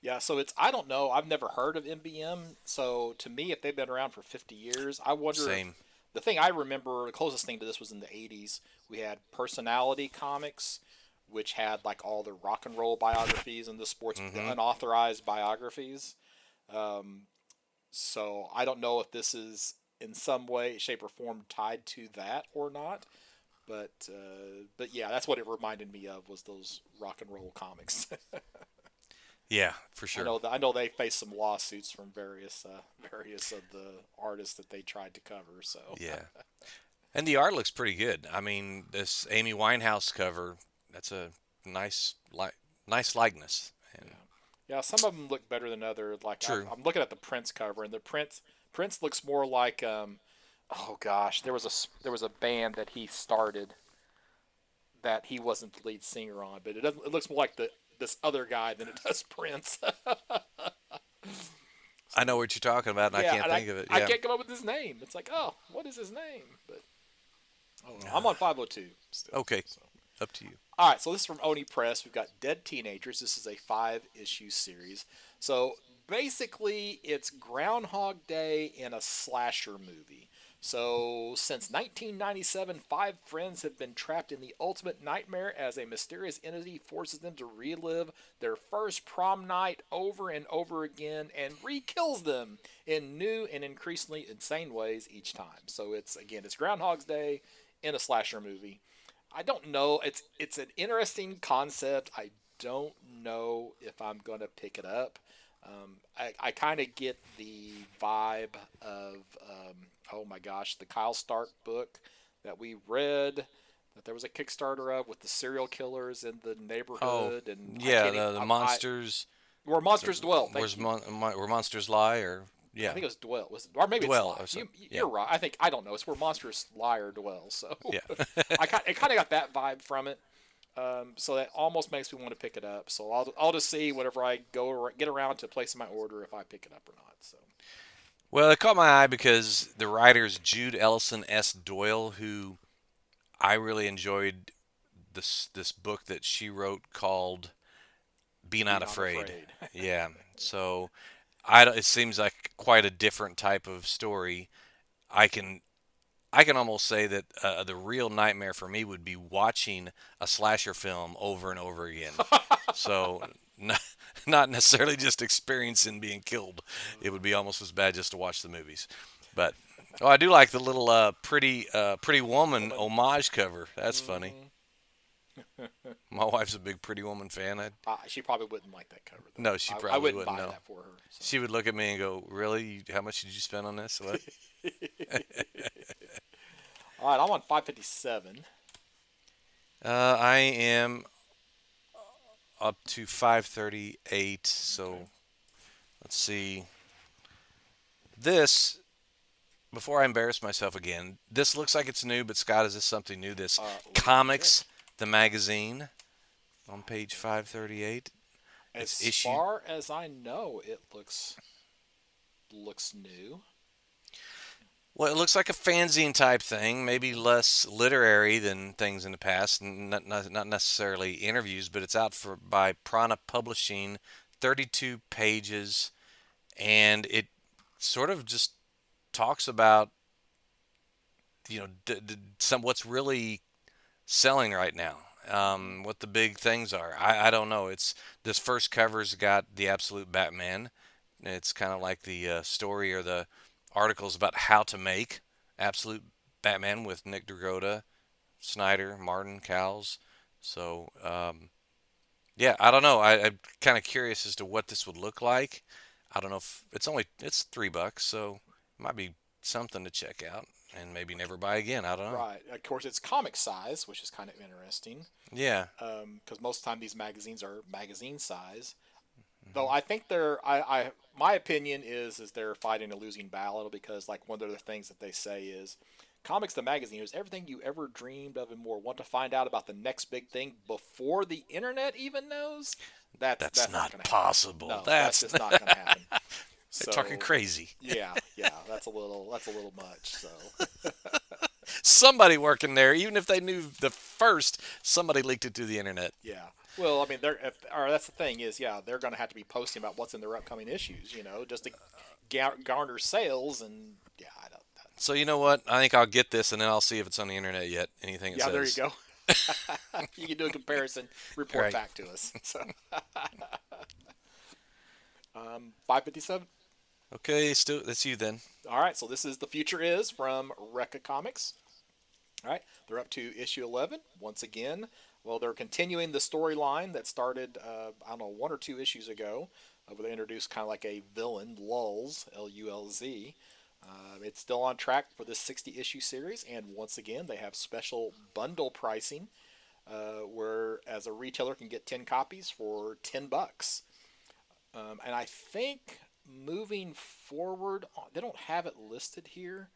Yeah, so it's I don't know. I've never heard of MBM. So to me, if they've been around for 50 years, I wonder if Same. the thing I remember, the closest thing to this was in the 80s. We had Personality Comics, which had like all the rock and roll biographies and the sports, the Hmm. unauthorized biographies. Um, so I don't know if this is in some way, shape, or form tied to that or not. But yeah, that's what it reminded me of was those rock and roll comics. Yeah, for sure. I know they faced some lawsuits from various of the artists that they tried to cover. So Yeah. And the art looks pretty good. I mean, this Amy Winehouse cover, that's a nice nice likeness. And yeah, yeah. Some of them look better than others. Like true. I'm looking at the Prince cover, and the Prince looks more like oh gosh, there was a band that he started that he wasn't the lead singer on, but it looks more like the this other guy than it does Prince. I know what you're talking about, and I Yeah, can't and think of it. I Yeah. can't come up with his name. It's like, oh, what is his name? But I don't know. I'm on Ah, 502 still. okay, So. up to you. All right, so this is from Oni Press. We've got Dead Teenagers. This is a 5 issue series. So basically, it's Groundhog Day in a slasher movie. So since 1997, five friends have been trapped in the ultimate nightmare as a mysterious entity forces them to relive their first prom night over and over again and re-kills them in new and increasingly insane ways each time. So it's Groundhog's Day in a slasher movie. I don't know. It's an interesting concept. I don't know if I'm going to pick it up. I kind of get the vibe of oh my gosh, the Kyle Stark book that we read that there was a Kickstarter of with the serial killers in the Oh, neighborhood, and I yeah, can't even the I monsters. where monsters dwell. Thank you. Where monsters lie, or I yeah, think it was dwell, or maybe it's dwell lie. or something. Yeah, You're right. I think I don't know. It's where monsters lie or dwell. So yeah. it kind of got that vibe from it. So that almost makes me want to pick it up. So I'll just see whatever I get around to placing my order if I pick it up or not. So Well, it caught my eye because the writer is Jude Ellison S. Doyle, who I really enjoyed this book that she wrote called "Be be Not not Afraid." afraid. Yeah, so it seems like quite a different type of story. I can I can almost say that the real nightmare for me would be watching a slasher film over and over again. So not, not necessarily just experiencing being killed. It would be almost as bad just to watch the movies. But oh, I do like the little Pretty Woman Woman. homage cover. That's funny. Mm, My wife's a big Pretty Woman fan. she probably wouldn't like that cover No, she though. I probably wouldn't wouldn't buy know. that for her. So. She would look at me and go, "Really? How much did you spend on this?" What? All right, I'm on 557. I am up to 538. Okay. So let's see. This, before I embarrass myself again, this looks like it's new, but Scott, is this something new? This Let me check. Comics, the magazine, on page 538. It's As issue. far as I know, it looks new. Well, it looks like a fanzine type thing, maybe less literary than things in the past, not necessarily interviews, but it's out by Prana Publishing, 32 pages, and it sort of just talks about some what's really selling right now, Hmm. what the big things are. I don't know. It's this first cover's got the absolute Batman. It's kind of like the story or the articles about how to make absolute Batman with Nick Dragotta, Snyder, Martin, Cowles. So yeah, I don't know. I'm kind of curious as to what this would look like. I don't know if it's $3, so it might be something to check out and maybe never buy again. I don't know. Right. Of course, it's comic size, which is kind of interesting. Yeah, Because most of the time these magazines are magazine size. Though hmm, I think my opinion is they're fighting a losing battle because like one of the things that they say is comics the magazine is everything you ever dreamed of and more. Want to find out about the next big thing before the internet even knows? that's That's not not going to happen. possible. No, that's That's just not going to happen. talking So crazy. yeah, that's a little much. So somebody working there, even if they knew the first, somebody leaked it to the internet. Yeah. Well, I mean, or that's the thing is, yeah, they're going to have to be posting about what's in their upcoming issues, just to garner sales, and yeah, I don't. So you know what? I think I'll get this, and then I'll see if it's on the internet yet. Anything it Yeah, there you says. go. You can do a comparison, report Right. back to us. So, 557. Okay, still that's you then. All right, so this is The Future Is from Rekka Comics. All right, they're up to issue 11 once again. Well, they're continuing the storyline that started, I don't know, one or two issues ago, where they introduced kind of like a villain, Lulz, Lulz. It's still on track for this 60 issue series, and once again, they have special bundle pricing, where as a retailer can get 10 copies for $10. And I think moving forward, they don't have it listed here,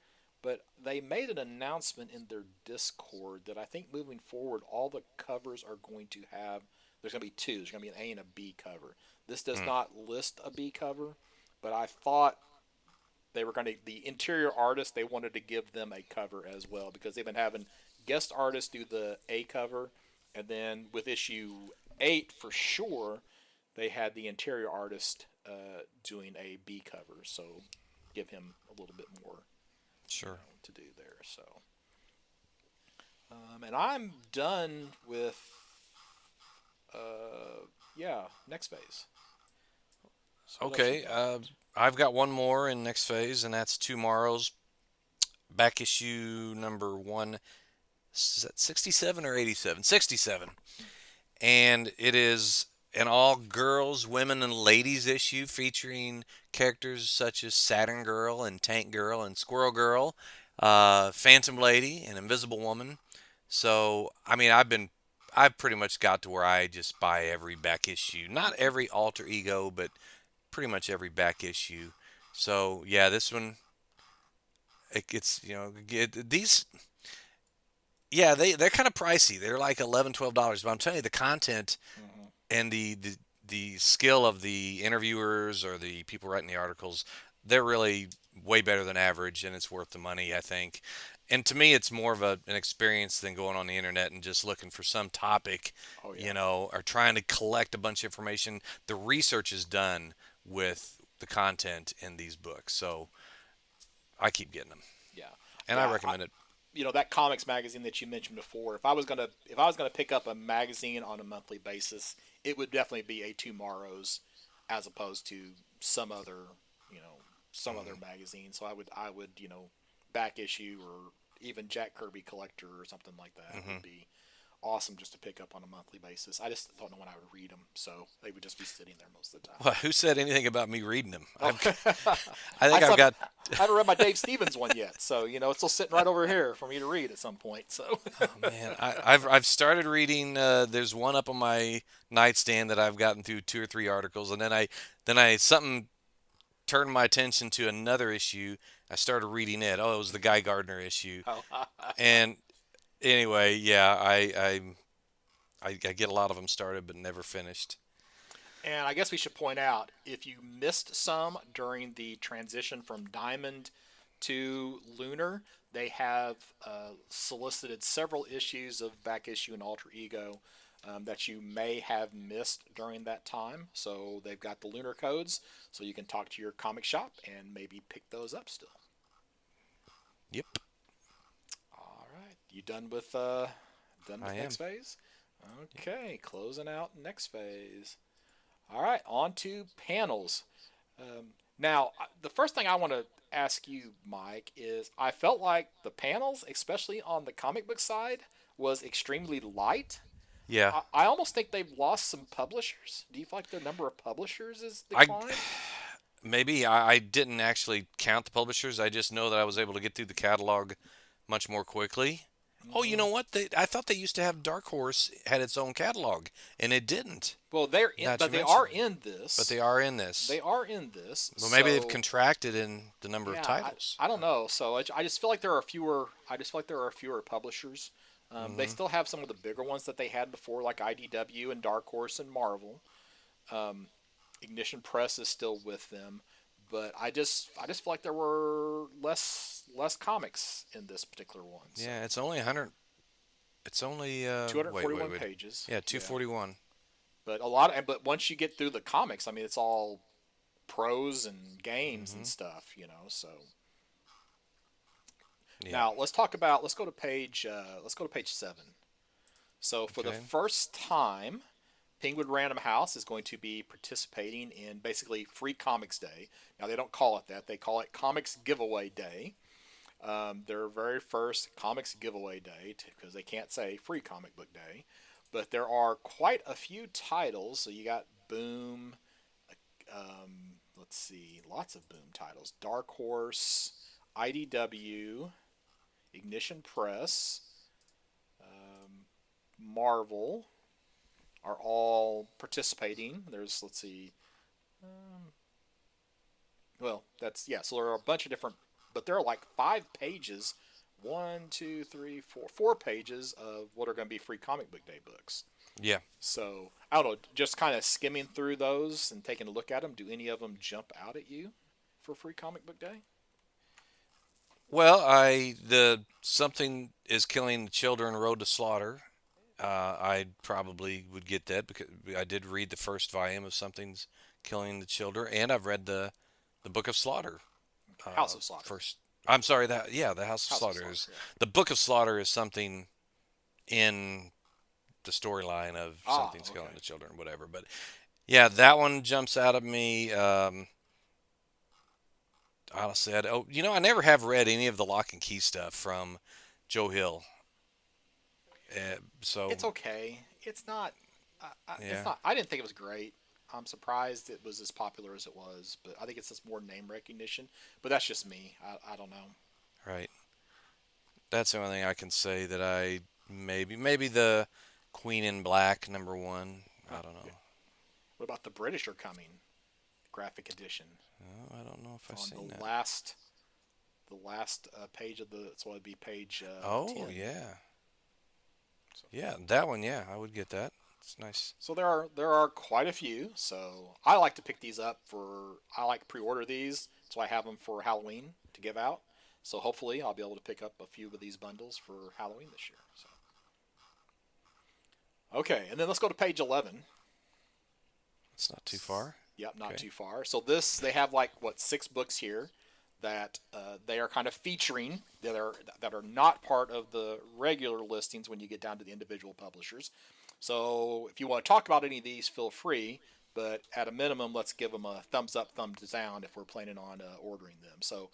but they made an announcement in their Discord that I think moving forward, all the covers are going to have. There's going to be two. There's going to be an A and a B cover. This does not list a B cover, but I thought they were going to. The interior artist, they wanted to give them a cover as well because they've been having guest artists do the A cover, and then with issue 8 for sure, they had the interior artist doing a B cover. So give him a little bit more Sure. to do there. So, and I'm done with, yeah, next phase. So what else you Okay. got? I've got one more in next phase, and that's tomorrow's back issue number one. Is that 67 or 87? 67. And it is an all girls, women, and ladies issue featuring characters such as Saturn Girl and Tank Girl and Squirrel Girl, Phantom Lady and Invisible Woman. So, I mean, I've pretty much got to where I just buy every back issue. Not every alter ego, but pretty much every back issue. So, yeah, this one, it's, these, yeah, they're kind of pricey. They're like $11, $12. But I'm telling you, the content Mm-hmm. and the skill of the interviewers or the people writing the articles, they're really way better than average, and it's worth the money, I think. And to me, it's more of an experience than going on the internet and just looking for some topic, Oh yeah, or trying to collect a bunch of information. The research is done with the content in these books, so I keep getting them, yeah, and I yeah. recommend it. That comics magazine that you mentioned before. If I was gonna pick up a magazine on a monthly basis, it would definitely be a Tomorrow's, as opposed to some other, you know, some other Hmm. magazine. So I would, back issue or even Jack Kirby Collector or something like that Hmm. would be awesome just to pick up on a monthly basis. I just don't know when I would read them, so they would just be sitting there most of the time. Well, who said anything about me reading them? Oh, I I think still I've got. haven't read my Dave Stevens one yet, so it's still sitting right over here for me to read at some point. So, Oh man, I've started reading. There's one up on my nightstand that I've gotten through two or three articles, and then I something turned my attention to another issue. I started reading it. Oh, it was the Guy Gardner issue. oh, And anyway, yeah, I get a lot of them started but never finished. and I guess we should point out if you missed some during the transition from Diamond to Lunar, they have solicited several issues of Back Issue and Alter Ego that you may have missed during that time. So they've got the Lunar codes, so you can talk to your comic shop and maybe pick those up still. Yep, All right, you done I with am. next phase? Okay, closing out next phase. All right, on to panels. Now, the first thing I want to ask you, Mike, is I felt like the panels, especially on the comic book side, was extremely light. Yeah, I almost think they've lost some publishers. Do you feel like their number of publishers is I declined? maybe I didn't actually count the publishers. I just know that I was able to get through the catalog much more quickly. Oh, you Hmm. know what? I thought they used to have Dark Horse had its own catalog, and it didn't. Well, they're in, Now that but you they mention are it, in but this. they are in this. They are in this. Well, maybe they've So contracted in the number of yeah, titles. I don't know. So I just feel like there are fewer. I just feel like there are fewer publishers. They Hmm. still have some of the bigger ones that they had before, like IDW and Dark Horse and Marvel. Um, Ignition Press is still with them, but I just feel like there were less comics in this particular one. So Yeah, it's only 100. It's only wait, 241 wait. pages. Yeah, Yeah, 241. but but once you get through the comics, I mean, it's all prose and games and Hmm. stuff. So Yeah. now let's talk about. Let's go to page. Let's go to page 7. So for the Okay. first time, Penguin Random House is going to be participating in basically Free Comics Day. Now they don't call it that; they call it Comics Giveaway Day. Their very first Comics Giveaway Day, because they can't say Free Comic Book Day. But there are quite a few titles. So you got Boom. Let's see, lots of Boom titles. Dark Horse, IDW, Ignition Press, Marvel are all participating. There's, let's see, well, that's, yeah, so there are a bunch of different, but there are like 5 pages, one, two, three, four pages of what are going to be Free Comic Book Day books. Yeah. So, I don't know, just kind of skimming through those and taking a look at them, do any of them jump out at you for Free Comic Book Day? Well, the something is killing the children. Road to Slaughter. I probably would get that because I did read the first volume of Something's Killing the Children, and I've read the Book of Slaughter. Okay. House of Slaughter. First, I'm sorry, that yeah, the House of House of Slaughter Slaughter, is yeah. the Book of Slaughter is something in the storyline of Ah, Something's Killing okay. the Children, whatever. But yeah, that one jumps out at me. Honestly, I never have read any of the Lock and Key stuff from Joe Hill. So It's okay. It's not. It's yeah, not. I didn't think it was great. I'm surprised it was as popular as it was, but I think it's just more name recognition. But that's just me. I don't know. right. That's the only thing I can say that I maybe the Queen in Black #1. Huh, I don't know. yeah. What about the British are coming? Graphic edition. Oh, I don't know if It's I've on seen that. the last page of the. So it'd be page Oh 10. yeah, So, yeah, that one. Yeah, I would get that. It's nice. so there are quite a few. So I like to pick these up for. I like to pre-order these, so I have them for Halloween to give out. So hopefully I'll be able to pick up a few of these bundles for Halloween this year. So okay, and then let's go to page 11. It's not too far. Yep, not Okay. too far. So this they have like what 6 books here that they are kind of featuring that are not part of the regular listings when you get down to the individual publishers. So if you want to talk about any of these, feel free. But at a minimum, let's give them a thumbs up, thumbs down if we're planning on ordering them. So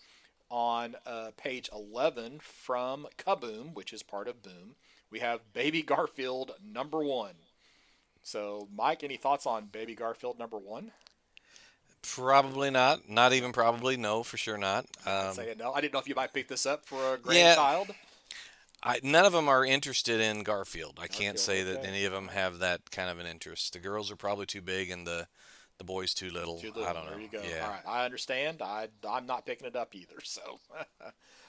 on page 11 from Kaboom, which is part of Boom, we have Baby Garfield #1. So, Mike, any thoughts on Baby Garfield #1? Probably not. Not even probably. No, for sure not. I'd say no. I didn't know if you might pick this up for a Yeah, grandchild. none of them are interested in Garfield. I can't Garfield, say that okay. any of All them right. have that kind of an interest. The girls are probably too big, and the boys too little. Too I little. don't There know. you go. All Yeah. right. I understand. I'm not picking it up either. So,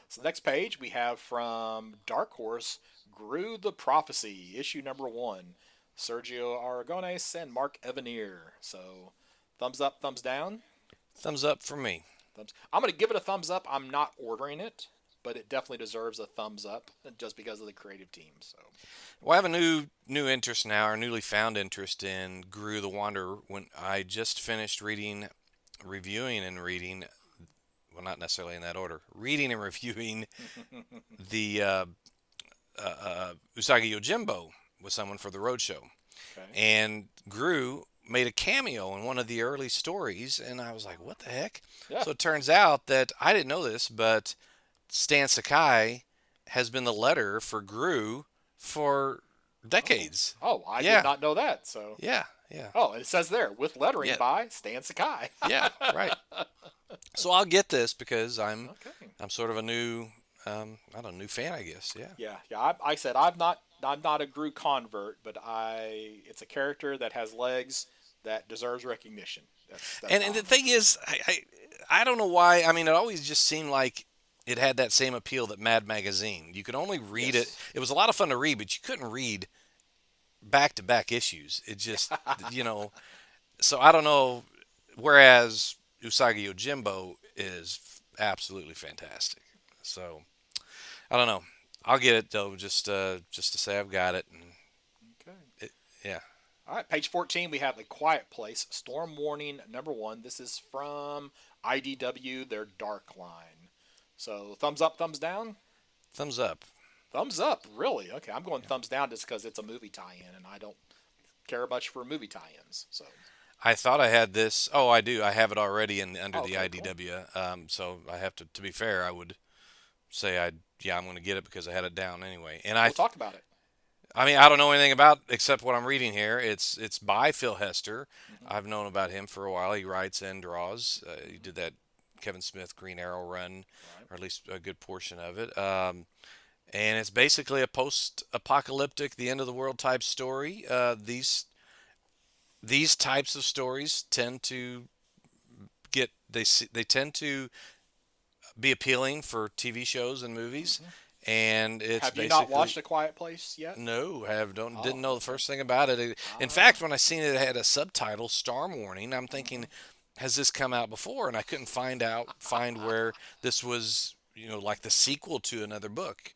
so next page we have from Dark Horse, Grew the Prophecy, issue #1. Sergio Aragones and Mark Evanier. So, thumbs up, thumbs down. Thumbs up for me. I'm going to give it a thumbs up. I'm not ordering it, but it definitely deserves a thumbs up just because of the creative team. So, Well, I have a new interest now, or newly found interest in Gru the Wanderer. When I just finished reviewing and reading, well, not necessarily in that order, reading and reviewing the Usagi Yojimbo with someone for the roadshow, okay. and Gru made a cameo in one of the early stories, and I was like, "What the heck?" Yeah. So it turns out that I didn't know this, but Stan Sakai has been the letterer for Gru for Oh. decades. Oh, I did Yeah, not know that. So, yeah, yeah, oh, it says there with lettering yeah, by Stan Sakai. yeah. Right. So I'll get this because Okay. I'm sort of a new I don't know, new fan, I guess. Yeah. Yeah, yeah. I said I'm not a Gru convert, but it's a character that has legs that deserves recognition. That's And all the I'm thing saying. is, I don't know why. I mean, it always just seemed like it had that same appeal that Mad Magazine. You could only read it. Yes. It was a lot of fun to read, but you couldn't read back to back issues. It just, you know. So I don't know. Whereas Usagi Yojimbo is absolutely fantastic. So I don't know. I'll get it though, just to say I've got it. And Okay. it, yeah, All right, page 14, we have The Quiet Place, Storm Warning number 1. This is from IDW, their Dark line. So, thumbs up, thumbs down? thumbs up. Thumbs up, really? Okay, I'm going thumbs down just because it's a movie tie-in, and I don't care much for movie tie-ins. So, I thought I had this. Oh, I do. I have it already in under oh, the okay, cool. IDW. So I have to. To be fair, I would say I. Yeah, I'm going to get it because I had it down anyway. And We'll talk about it. I mean, I don't know anything about except what I'm reading here. It's by Phil Hester. Hmm. I've known about him for a while. He writes and draws. He did that Kevin Smith Green Arrow run, Right. or at least a good portion of it. And it's basically a post-apocalyptic, the end of the world type story. These types of stories tend to they tend to be appealing for TV shows and movies, Hmm. and it's Have you not basically watched A Quiet Place yet? no, have don't Oh, didn't know the okay. first thing about it. In Ah. fact, when I seen it, it had a subtitle, "Storm Warning." I'm Hmm. thinking, has this come out before? And I couldn't find where this was, like the sequel to another book.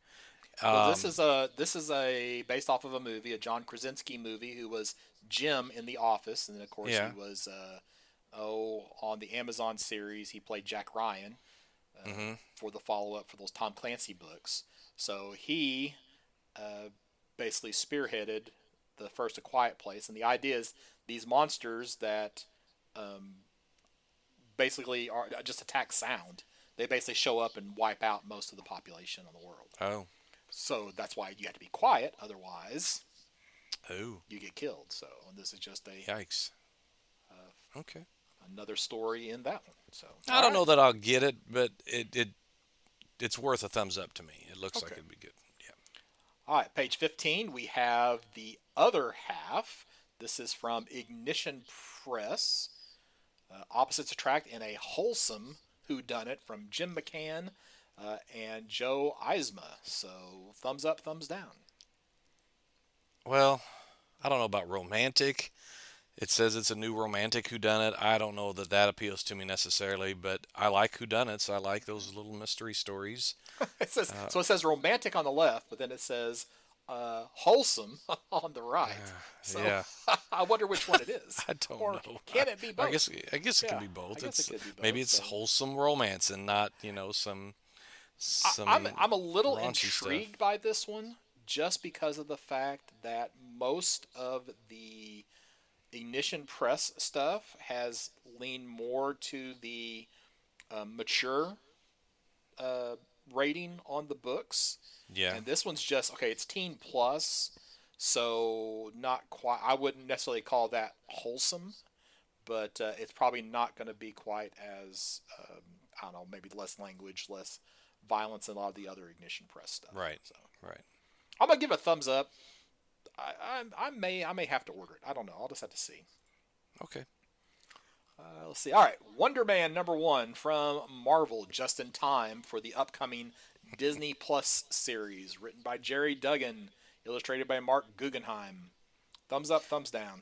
Well, this Um, is a based off of a movie, a John Krasinski movie, who was Jim in The Office, and then of course he yeah. was on the Amazon series he played Jack Ryan Hmm. for the follow up for those Tom Clancy books. So he uh, basically spearheaded the first A Quiet Place, and the idea is these monsters that um, basically are just attack sound. They basically show up and wipe out most of the population on the world. Oh. So that's why you have to be quiet, otherwise Oh. you get killed. So and this is just a Yikes. uh, Okay. another story in that one. So I all don't right, know that I'll get it, but it's worth a thumbs up to me. It looks like okay, it'd be good. Yeah. all right. Page 15, we have the other half. This is from Ignition Press. Opposites attract in a wholesome whodunit from Jim McCann and Joe Eisma. So thumbs up, thumbs down. Well, I don't know about romantic. It says it's a new romantic whodunit. I don't know that that appeals to me necessarily, but I like whodunits. I like those little mystery stories. It says Uh, so. It says romantic on the left, but then it says wholesome on the right. So yeah, I wonder which one it is, I don't or know. can it be I both? guess I guess it can Yeah, be I both. guess it It's could be maybe both. it's So wholesome romance and not I'm some I'm a little raunchy stuff. intrigued by this one just because of the fact that most of the Ignition Press stuff has leaned more to the mature uh, rating on the books, Yeah, and this one's just okay. It's teen plus, so not quite. I wouldn't necessarily call that wholesome, but it's probably not going to be quite as I don't know, maybe less language, less violence than a lot of the other Ignition Press stuff. right, So right. I'm gonna give it a thumbs up. I may have to order it. I don't know. I'll just have to see. Okay. Let's see. All right, Wonder Man number 1 from Marvel, just in time for the upcoming Disney Plus series, written by Jerry Duggan, illustrated by Mark Guggenheim. Thumbs up, thumbs down.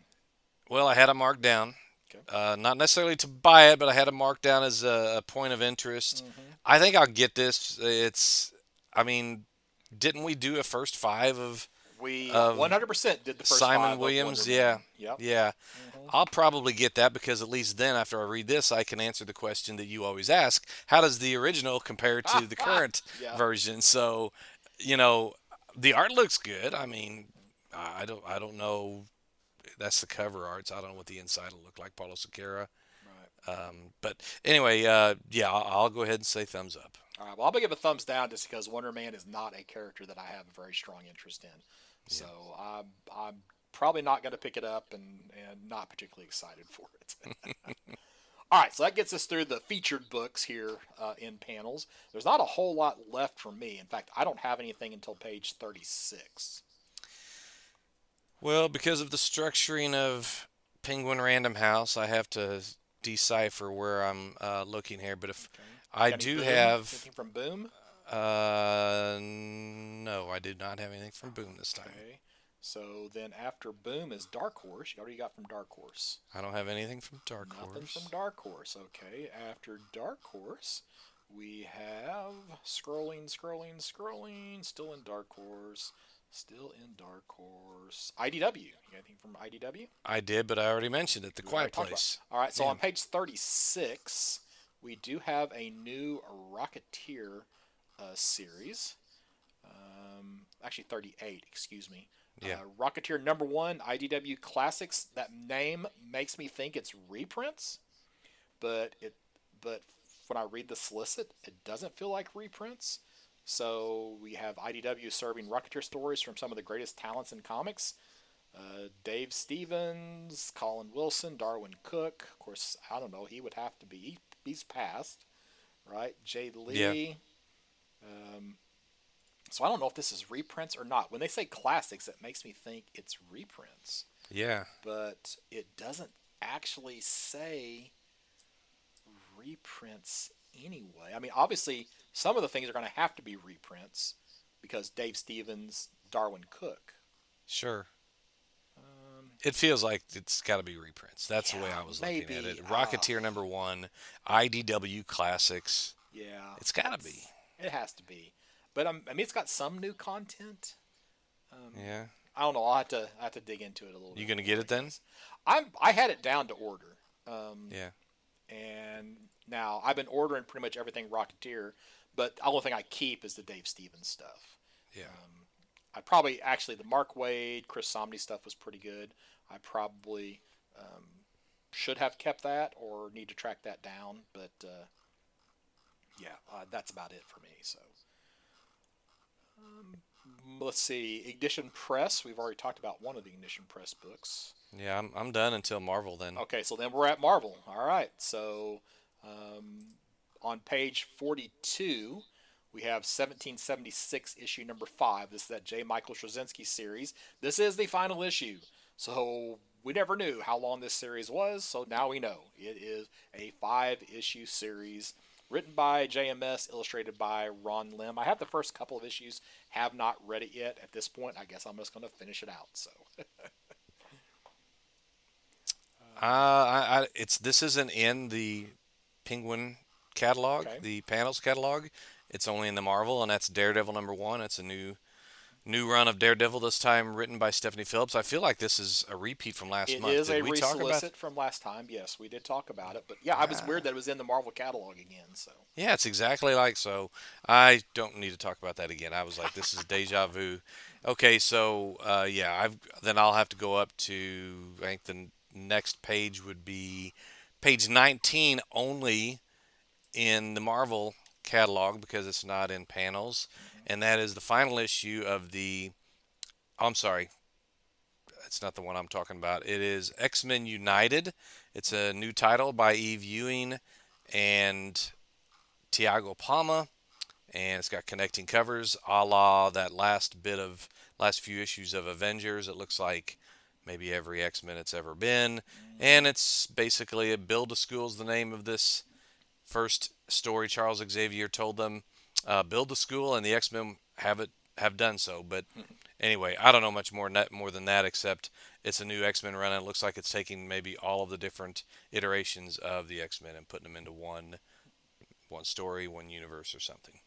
Well, I had a mark down. Okay. Not necessarily to buy it, but I had a mark down as a point of interest. Hmm. I think I'll get this. I mean, didn't we do a first five We of 100% did the first Simon 5 of Wonder Williams? Yeah, Man. Yep. yeah. Hmm. I'll probably get that because at least then, after I read this, I can answer the question that you always ask: how does the original compare to the current Yeah. version? So, you know, the art looks good. I mean, I don't know. That's the cover art. So I don't know what the inside will look like. Paulo Siqueira. Right. But anyway, yeah, I'll go ahead and say thumbs up. All right. Well, I'm gonna give a thumbs down just because Wonder Man is not a character that I have a very strong interest in. Yeah. So I'm probably not gonna pick it up and not particularly excited for it. All right. So that gets us through the featured books here in panels. There's not a whole lot left for me. In fact, I don't have anything until page 36. Well, because of the structuring of Penguin Random House, I have to decipher where I'm looking here. But if Okay. You I got any do Boom? have, Anything from Boom? no, I did not have anything from Boom this time. Okay. So then after Boom is Dark Horse. You already got from Dark Horse. I don't have anything from Dark Nothing from Horse. Dark Horse. Okay. After Dark Horse, We have scrolling, scrolling, scrolling. Still in Dark Horse. Still in Dark Horse. IDW. You got anything from IDW? I did, but I already mentioned it. The We already Quiet talked about. Place. All right. So Yeah. on page 36, we do have a new Rocketeer series. Actually, 38. Excuse me. Yeah. Rocketeer number one, IDW Classics. That name makes me think it's reprints, but but when I read the solicit, it doesn't feel like reprints. So we have IDW serving Rocketeer stories from some of the greatest talents in comics. Dave Stevens, Colin Wilson, Darwin Cook. Of course, I don't know. He would have to be. He's passed, right? Jay Yeah. Lee. Um, so I don't know if this is reprints or not. When they say classics, it makes me think it's reprints, Yeah. but it doesn't actually say reprints anyway. I mean, obviously, some of the things are going to have to be reprints because Dave Stevens, Darwin Cook. Sure. Um, It feels like it's got to be reprints. That's the way yeah, I was looking at maybe. it. Rocketeer number one, IDW Classics. Yeah, It's got to be. it has to be. But I mean, it's got some new content. Um, Yeah. I don't know. I have to dig into it a little You bit gonna more, get I it then? guess. I had it down to order. Yeah. And now I've been ordering pretty much everything Rocketeer, but the only thing I keep is the Dave Stevens stuff. Yeah. I probably actually the Mark Wade, Chris Somney stuff was pretty good. I probably um, should have kept that or need to track that down, but yeah, that's about it for me. So let's see, Ignition Press. We've already talked about one of the Ignition Press books. Yeah. I'm done until Marvel then. Okay, so then we're at Marvel. All right, so on page 42, we have 1776 issue number 5. This is that J. Michael Straczynski series. This is the final issue. So we never knew how long this series was, so now we know. It is a 5-issue series written by JMS, illustrated by Ron Lim. I have the first couple of issues, have not read it yet. At this point, I guess I'm just going to finish it out. So It's this isn't in the Penguin catalog, okay. the panels catalog. It's only in the Marvel, and that's Daredevil number one. It's a new run of Daredevil, this time written by Stephanie Phillips. I feel like this is a repeat from last It month. is Did a we talk about? resolicit from last time. Yes, we did talk about it, but yeah, I was weird Ah, that it was in the Marvel catalog again. So yeah, it's exactly like so. I don't need to talk about that again. I was like, this is deja vu. Okay, so yeah, I'll have to go up to I think the next page would be page 19 only in the Marvel catalog because it's not in panels, and that is the final issue of the. Oh, I'm sorry, it's not the one I'm talking about. It is X-Men United. It's a new title by Eve Ewing and Tiago Palma, and it's got connecting covers, a la that last few issues of Avengers. It looks like maybe every X-Men it's ever been, and it's basically a build a school is the name of this first story. Charles Xavier told them build a school, and the X-Men have done so. But anyway, I don't know much more than that, except it's a new X-Men run, and it looks like it's taking maybe all of the different iterations of the X-Men and putting them into one story, one universe, or something.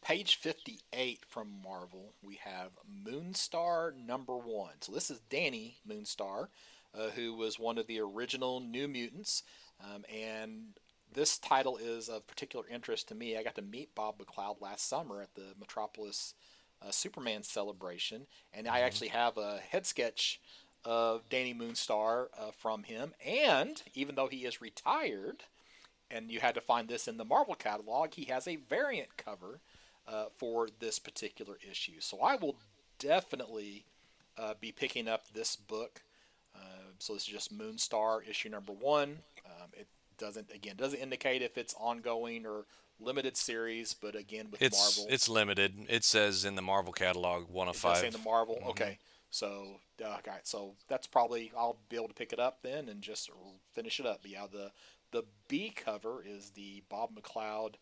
page 58 from Marvel, we have Moonstar number 1. So this is Danny Moonstar, who was one of the original New Mutants, and this title is of particular interest to me. I got to meet Bob McLeod last summer at the Metropolis Superman celebration, and I Hmm. actually have a head sketch of Danny Moonstar from him. And even though he is retired, and you had to find this in the Marvel catalog, he has a variant cover for this particular issue. So I will definitely be picking up this book. So this is just Moonstar issue number 1. It doesn't indicate if it's ongoing or limited series, but again with It's Marvel, it's limited. It says in the Marvel catalog one of it does say in the five. Marvel. Hmm. Okay, so okay, so that's probably I'll be able to pick it up then and just finish it up. But yeah, the B cover is the Bob McLeod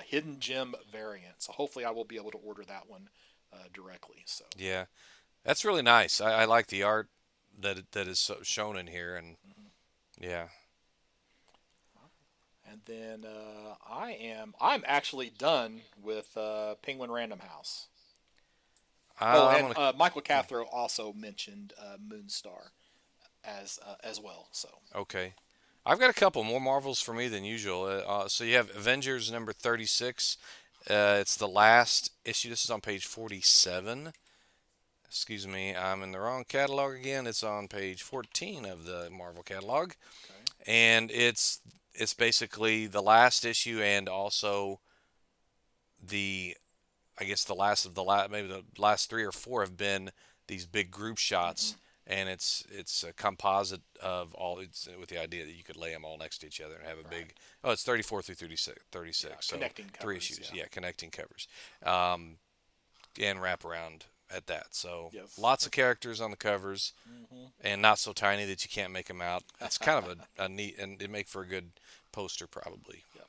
Hidden Gem variant. So hopefully I will be able to order that one directly. So Yeah, that's really nice. I like the art that is shown in here, and mhm. yeah, And then I'm actually done with Penguin Random House. Oh, I'm and gonna. Michael Cathro also mentioned Moonstar as well. So Okay. I've got a couple more Marvels for me than usual. So you have Avengers number 36. It's the last issue. This is on page 47. Excuse me, I'm in the wrong catalog again. It's on page 14 of the Marvel catalog, okay, and it's basically the last issue and also the I guess the last of the last maybe the last three or four have been these big group hmm shots, and it's a composite of all. It's with the idea that you could lay them all next to each other and have a right, big. Oh, it's 34 through 36. yeah, 36. So connecting three covers, issues. yeah, Yeah, connecting covers. Um, and wrap around at that. So yes, lots of characters on the covers, hmm and not so tiny that you can't make them out. It's kind of a neat, and it make for a good poster probably. yeah,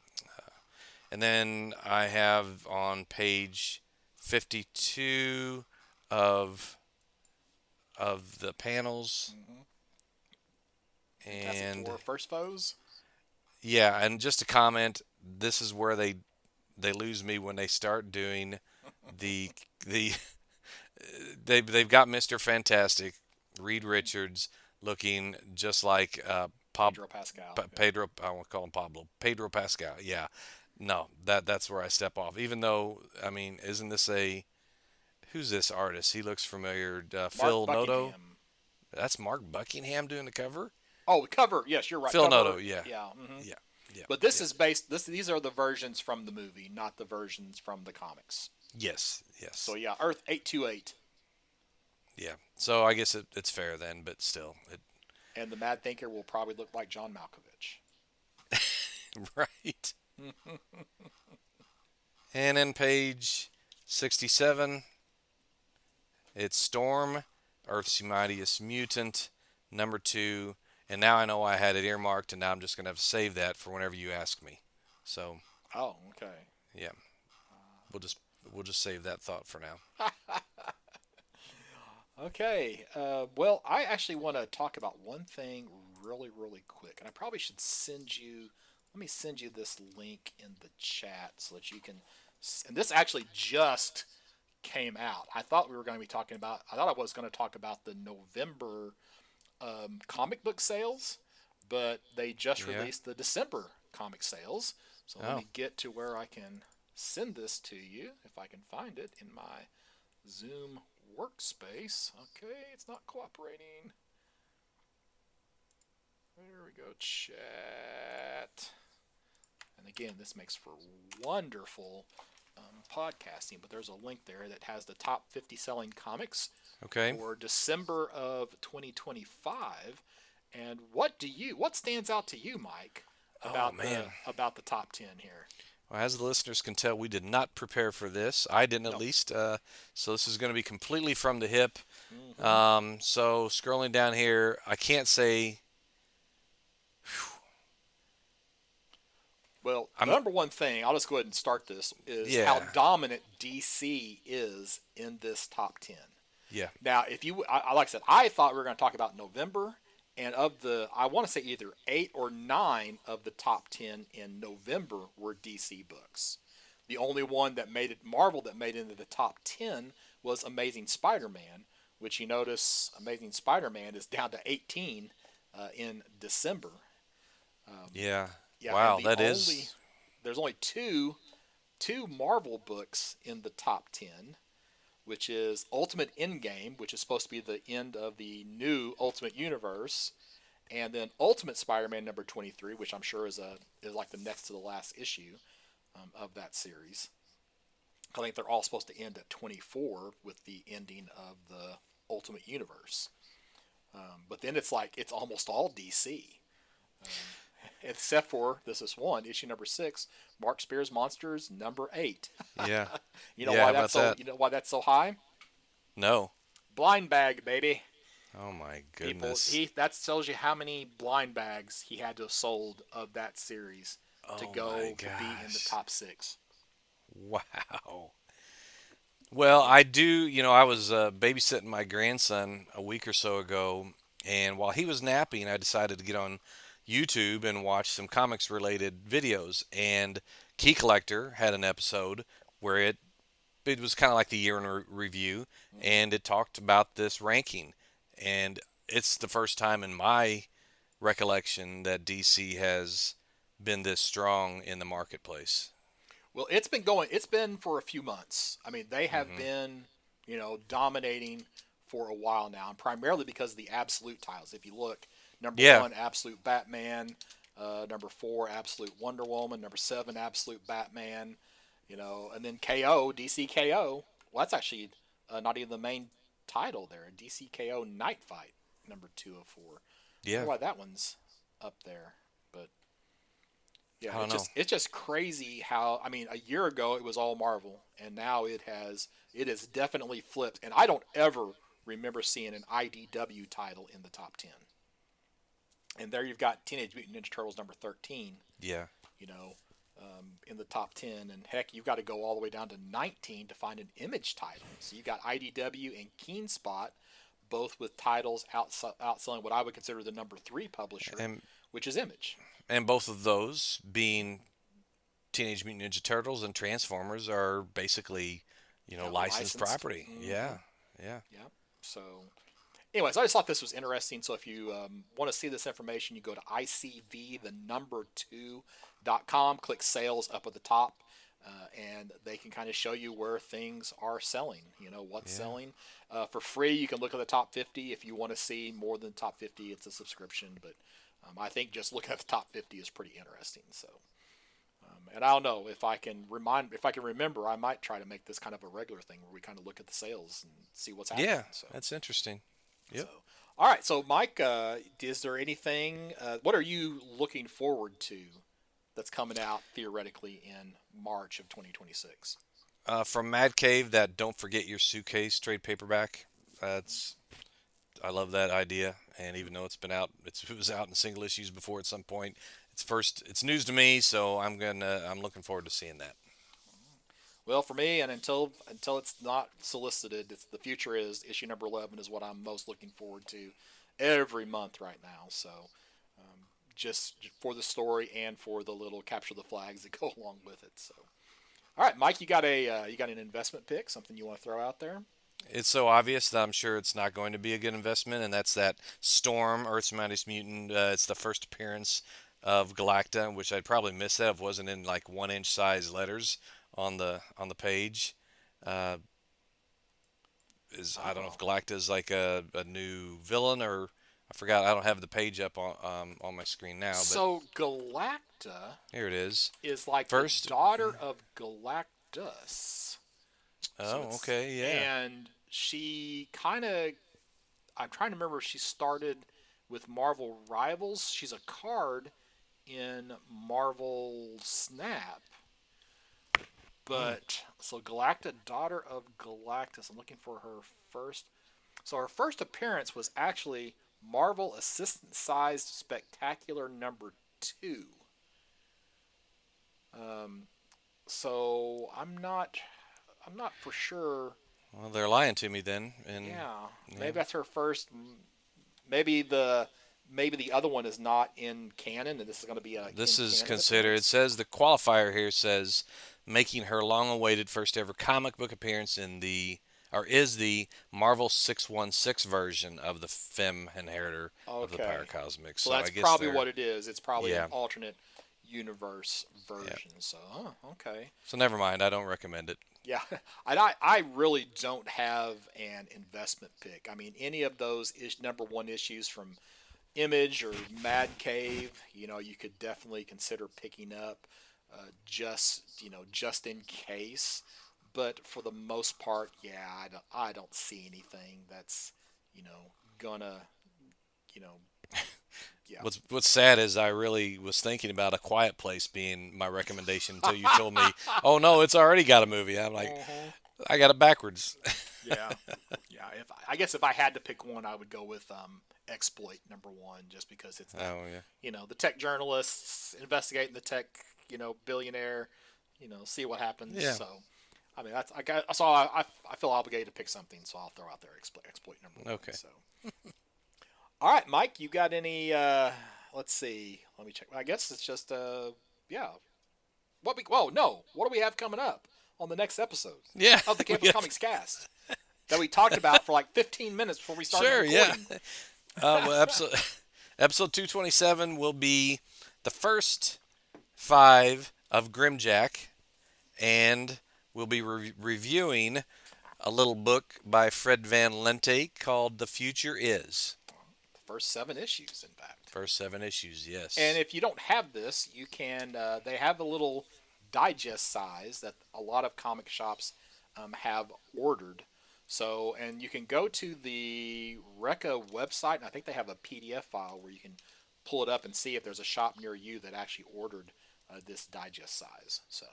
And then I have on page 52 of the panels, hmm Fantastic and Four first foes. yeah, and just a comment. This is where they lose me when they start doing the the they've got Mr. Fantastic, Reed Richards, looking just like Pedro Pascal. Yeah. Pedro. I won't call him Pablo. Pedro Pascal. Yeah, no, that's where I step off. Even though, I mean, isn't this a who's this artist? He looks familiar. Mark Phil Noto. Buckingham. That's Mark Buckingham doing the cover. Oh, the cover. Yes, you're right. Phil Noto. Cover. Yeah, Yeah. hmm yeah, yeah, But this yeah. is based. These are the versions from the movie, not the versions from the comics. Yes, So yes, yeah, Earth 828 yeah. So I guess it's fair then, but still, and the Mad Thinker will probably look like John Malkovich. right. And then page 67, it's Storm, Earth's Mightiest Mutant, number 2. And now I know I had it earmarked, and now I'm just going to have to save that for whenever you ask me. So, Oh, okay. yeah, we'll just we'll just save that thought for now. Okay. Well, I actually want to talk about one thing really, really quick, and I probably should send you. Let me send you this link in the chat so that you can. And this actually just came out. I thought we were going to be talking about. I thought I was going to talk about the November comic book sales, but they just Yeah. released the December comic sales. So let Oh, me get to where I can send this to you if I can find it in my Zoom workspace. Okay, it's not cooperating. There we go, chat. And again, this makes for wonderful podcasting, but there's a link there that has the top 50 selling comics okay. for December of 2025. And what stands out to you, Mike, Oh man. about the top 10 here? Well, as the listeners can tell, we did not prepare for this. I didn't, at No. least. So this is going to be completely from the hip. hmm So scrolling down here, I can't say. Well, the I'm. number one thing, I'll just go ahead and start this, is how Yeah. dominant DC is in this top 10. Yeah. Now, if you, like I said, I thought we were going to talk about November, and I want to say either 8 or 9 of the top 10 in November were DC books. The only one that made it, Marvel, that made it into the top 10 was Amazing Spider Man, which you notice Amazing Spider Man is down to 18 in December. Yeah. Yeah, and Wow. That is. there's only two Marvel books in the top 10, which is Ultimate Endgame, which is supposed to be the end of the new Ultimate Universe, and then Ultimate Spider-Man number 23, which I'm sure is like the next to the last issue of that series. I think they're all supposed to end at 24 with the ending of the Ultimate Universe. But then it's almost all DC. Except for this is one issue number 6, Mark Spears Monsters number 8. Yeah. You know Yeah. How why about that's so that? you know why that's so high? No. Blind bag, baby. Oh my People, goodness. that tells you how many blind bags he had to have sold of that series to Oh go my to be in the gosh. top 6. Wow. Well, I do. I was babysitting my grandson a week or so ago, and while he was napping, I decided to get on YouTube and watch some comics related videos. And Key Collector had an episode where it was kind of like the year in review, Mm-hmm. and it talked about this ranking. And it's the first time in my recollection that DC has been this strong in the marketplace. Well, it's been going. It's been for a few months. I mean, they have Hmm. been, dominating for a while now, and primarily because of the absolute titles. If you look, number Yeah, one, absolute Batman. Number four, absolute Wonder Woman. Number seven, absolute Batman. And then KO, DC KO. Well, that's actually not even the main title there. DC KO Night Fight, number 204. I yeah. wonder why that one's up there, but yeah, I don't know. it's just crazy how, I mean, a year ago it was all Marvel, and now it has definitely flipped. And I don't ever remember seeing an IDW title in the top 10. And there you've got Teenage Mutant Ninja Turtles number 13, Yeah. you know, in the top 10, and heck, you've got to go all the way down to 19 to find an Image title. So you got IDW and Keen Spot, both with titles outselling what I would consider the number 3 publisher, And which is Image. and both of those being Teenage Mutant Ninja Turtles and Transformers are basically, Yeah, licensed licensed. property. Mm-hmm. Yeah. Yeah. Yeah. So, anyways, I just thought this was interesting. So, if you want to see this information, you go to ICV, the number 2.com, click sales up at the top, and they can kind of show you where things are selling, what's Yeah. selling. For free, you can look at the top 50. If you want to see more than the top 50, it's a subscription. But I think just looking at the top 50 is pretty interesting. So, and I don't know if I can remember, I might try to make this kind of a regular thing where we kind of look at the sales and see what's happening. Yeah. So, That's interesting. so Yep. all right. So, Mike, is there anything? What are you looking forward to that's coming out theoretically in March of 2026? From Mad Cave, that Don't Forget Your Suitcase trade paperback. That's I love that idea, and even though it was out in single issues before at some point. It's news to me, so I'm looking forward to seeing that. Well, for me, and until it's not solicited, the future is issue number 11 is what I'm most looking forward to every month right now. So, just for the story and for the little capture the flags that go along with it. So, all right, Mike, you got an investment pick, something you want to throw out there? It's so obvious that I'm sure it's not going to be a good investment, and that's that Storm, Earth's Mightiest Mutant. It's the first appearance of Galacta, which I'd probably miss that if it wasn't in like 1 inch size letters on the page. Uh, I don't know Oh, if Galacta is like a new villain or I forgot. I don't have the page up on my screen now, but so Galacta here it is. is like the First, daughter of Galactus. So oh, it's okay, yeah. and she kind of, I'm trying to remember if she started with Marvel Rivals. She's a card in Marvel Snap. Hmm. But so Galacta, daughter of Galactus. I'm looking for her first. So her first appearance was actually Marvel Assistant Sized Spectacular number 2. Um, so I'm not for sure. Well, they're lying to me then, and Yeah, yeah. maybe that's her first. Maybe the other one is not in canon, and this is going to be a This in is canon considered. It appearance. says the qualifier here says making her long-awaited first ever comic book appearance is the Marvel 616 version of the Femme Inheritor of the Okay, Paracosmic. so So I that's guess probably they're what it is. It's probably an yeah, alternate universe yeah. version. So, oh, okay. So never mind. I don't recommend it. Yeah, I really don't have an investment pick. I mean, any of those number one issues from Image or Mad Cave, you could definitely consider picking up, just in case. But for the most part, yeah, I don't see anything that's, you know, gonna, you know, yeah. What's sad is I really was thinking about A Quiet Place being my recommendation until you told me, oh no, it's already got a movie. I'm like, Uh-huh. I got it backwards. Yeah, yeah. If I guess if I had to pick one, I would go with Exploit number one, just because it's Oh yeah, the tech journalists investigating the tech, billionaire, see what happens. yeah. So, I mean, I feel obligated to pick something, so I'll throw out there Exploit number one. Okay. So, all right, Mike, you got any? let's see. Let me check. I guess it's just yeah. What do we have coming up on the next episode Yeah. of the Campus Comics Cast that we talked about for like 15 minutes before we started Sure. Yeah. recording? Well, episode 227 will be the first 5 of Grimjack, and we'll be reviewing a little book by Fred Van Lente called The Future Is. The first 7 issues, in fact. First 7 issues, yes. And if you don't have this, you can. They have a little digest size that a lot of comic shops have ordered. So, and you can go to the Recca website, and I think they have a PDF file where you can pull it up and see if there's a shop near you that actually ordered this digest size. So,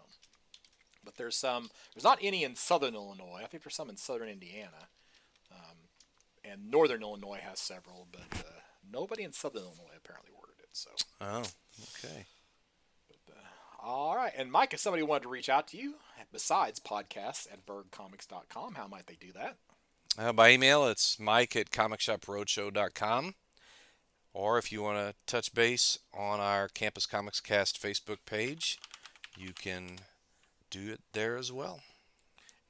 but there's some. There's not any in Southern Illinois. I think there's some in Southern Indiana, and Northern Illinois has several, but nobody in Southern Illinois apparently ordered it. So. Oh, okay. All right. And Mike, if somebody wanted to reach out to you, besides podcasts at bergcomics.com, how might they do that? By email, it's mike@comicshoproadshow.com. Or if you want to touch base on our Campus Comics Cast Facebook page, you can do it there as well.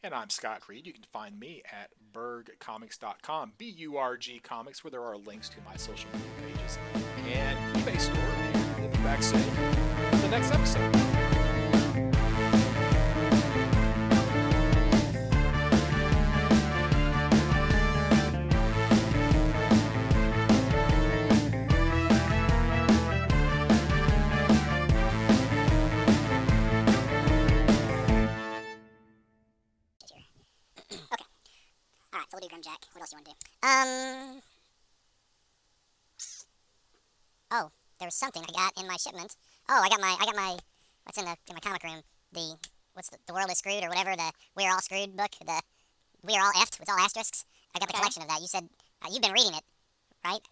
And I'm Scott Reed. You can find me at bergcomics.com, B-U-R-G Comics, where there are links to my social media pages and eBay store. And we'll be back soon for the next episode. So we'll do Grimjack. What else do you want to do? Oh, there was something I got in my shipment. Oh, I got my what's in my comic room? The World is Screwed or whatever, the We're All Screwed book, the We Are All Effed with all asterisks. I got the collection of that. You said you've been reading it, right?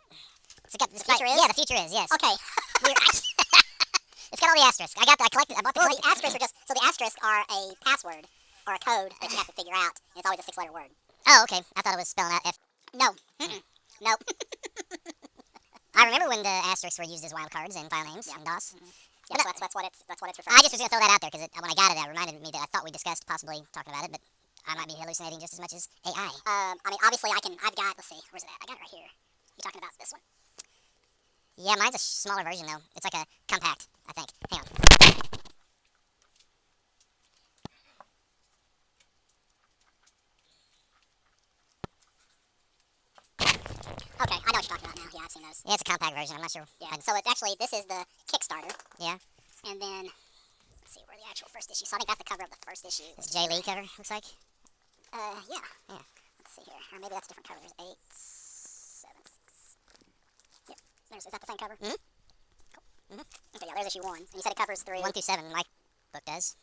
The Future Is? Yeah, The Future Is, yes. Okay. It's got all the asterisks. I bought the Well, the asterisks are the asterisks are a password or a code that you have to figure out, and it's always a 6-letter word. Oh, okay. I thought it was spelling out F. No. No. I remember when the asterisks were used as wildcards in file names and DOS. Yeah, so that's what it's referring I just was going to throw that out there because when I got it, it reminded me that I thought we discussed possibly talking about it, but I might be hallucinating just as much as AI. I mean, obviously, I've got, let's see, where's it at? I got it right here. You're talking about this one. Yeah, mine's a smaller version, though. It's like a compact, I think. Hang on. Okay, I know what you're talking about now. Yeah, I've seen those. Yeah, it's a compact version. I'm not sure. Yeah, so it's actually, this is the Kickstarter. Yeah. And then, let's see, where the actual first issue. So I think that's the cover of the first issue. It's Jay Lee cover, looks like. Yeah. Yeah. Let's see here. Or maybe that's a different cover. There's 8, 7, 6. Yep. Is that the same cover? Mm-hmm. Cool. Mm-hmm. Okay, yeah, there's issue 1. And you said it covers through 1 through 7, my book does.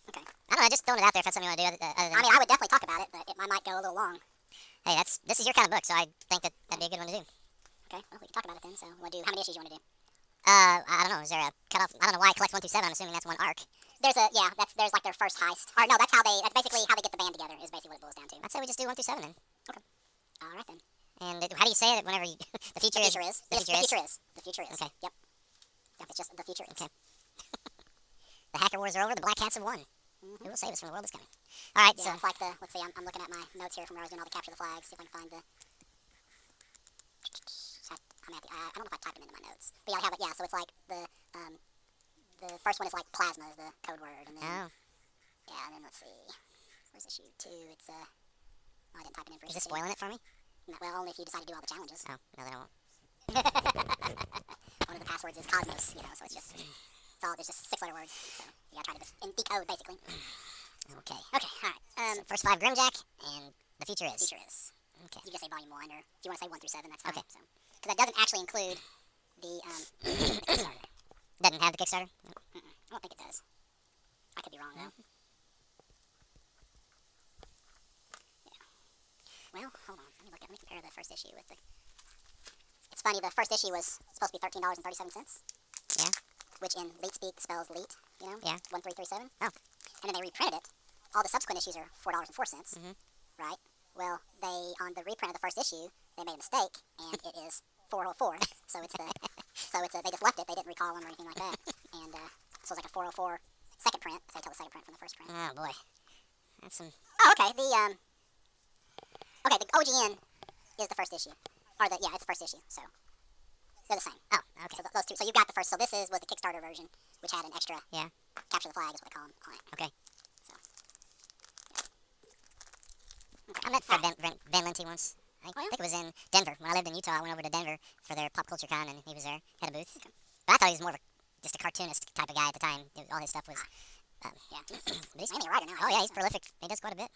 Okay. I don't know, just throwing it out there if that's something you want to do. I mean, I would definitely talk about it, but I might go a little long. Hey, this is your kind of book, so I think that'd be a good one to do. Okay, well, we can talk about it then. So, how many issues you want to do? I don't know. Is there a cutoff? I don't know why I collect 1 through 7. I'm assuming that's one arc. There's like their first heist. Or no, that's basically how they get the band together. Is basically what it boils down to. I'd say we just do 1 through 7 then. Okay. All right then. And how do you say it whenever you the future is? The future is. The future is. Okay. Yep. Yep. It's just the future is. Okay. The hacker wars are over. The black hats have won. Who will save us from the world is coming? All right. Yeah, So it's like let's see. I'm looking at my notes here from where I was doing all the capture the flags. See if I can find the. I don't know if I typed them into my notes, but yeah, I have it. Yeah, so it's like the first one is like plasma is the code word, and then yeah, and then let's see, where's issue 2? It's oh, I didn't type it in for. Is this spoiling it for me? No, well, only if you decide to do all the challenges. Oh, no, then I won't. One of the passwords is Cosmos, so it's just there's just 6-letter words, so you gotta try to just decode basically. Okay. Okay, all right. So first 5 Grimjack and the future is. Future is. Okay. You just say volume 1, or if you want to say 1 through 7, that's fine. Okay. So, because that doesn't actually include the Kickstarter. Doesn't have the Kickstarter? No. I don't think it does. I could be wrong though. Yeah. Well, hold on. Let me compare the first issue with the. It's funny. The first issue was supposed to be $13.37. Yeah. Which in leet speak spells leet. Yeah. 1337. Oh. And then they reprinted it. All the subsequent issues are $4.04. Mm-hmm. Right. Well, on the reprint of the first issue, they made a mistake, and it is 404. So it's the So it's they just left it. They didn't recall them or anything like that. And so it's like a 404 second print. So they tell the second print from the first print. Oh boy, that's some. Oh, okay. The OGN is the first issue, or it's the first issue. So they're the same. Oh, okay. So those two. So you got the first. So this was the Kickstarter version, which had an extra. Yeah. Capture the flag is what they call them on it. Okay. So. I met Fred Ben Linty once. I think it was in Denver. When I lived in Utah, I went over to Denver for their pop culture con, and he was there, had a booth. Okay. But I thought he was more of just a cartoonist type of guy at the time. All his stuff was, He's mainly a writer now. Oh yeah, he's prolific. He does quite a bit.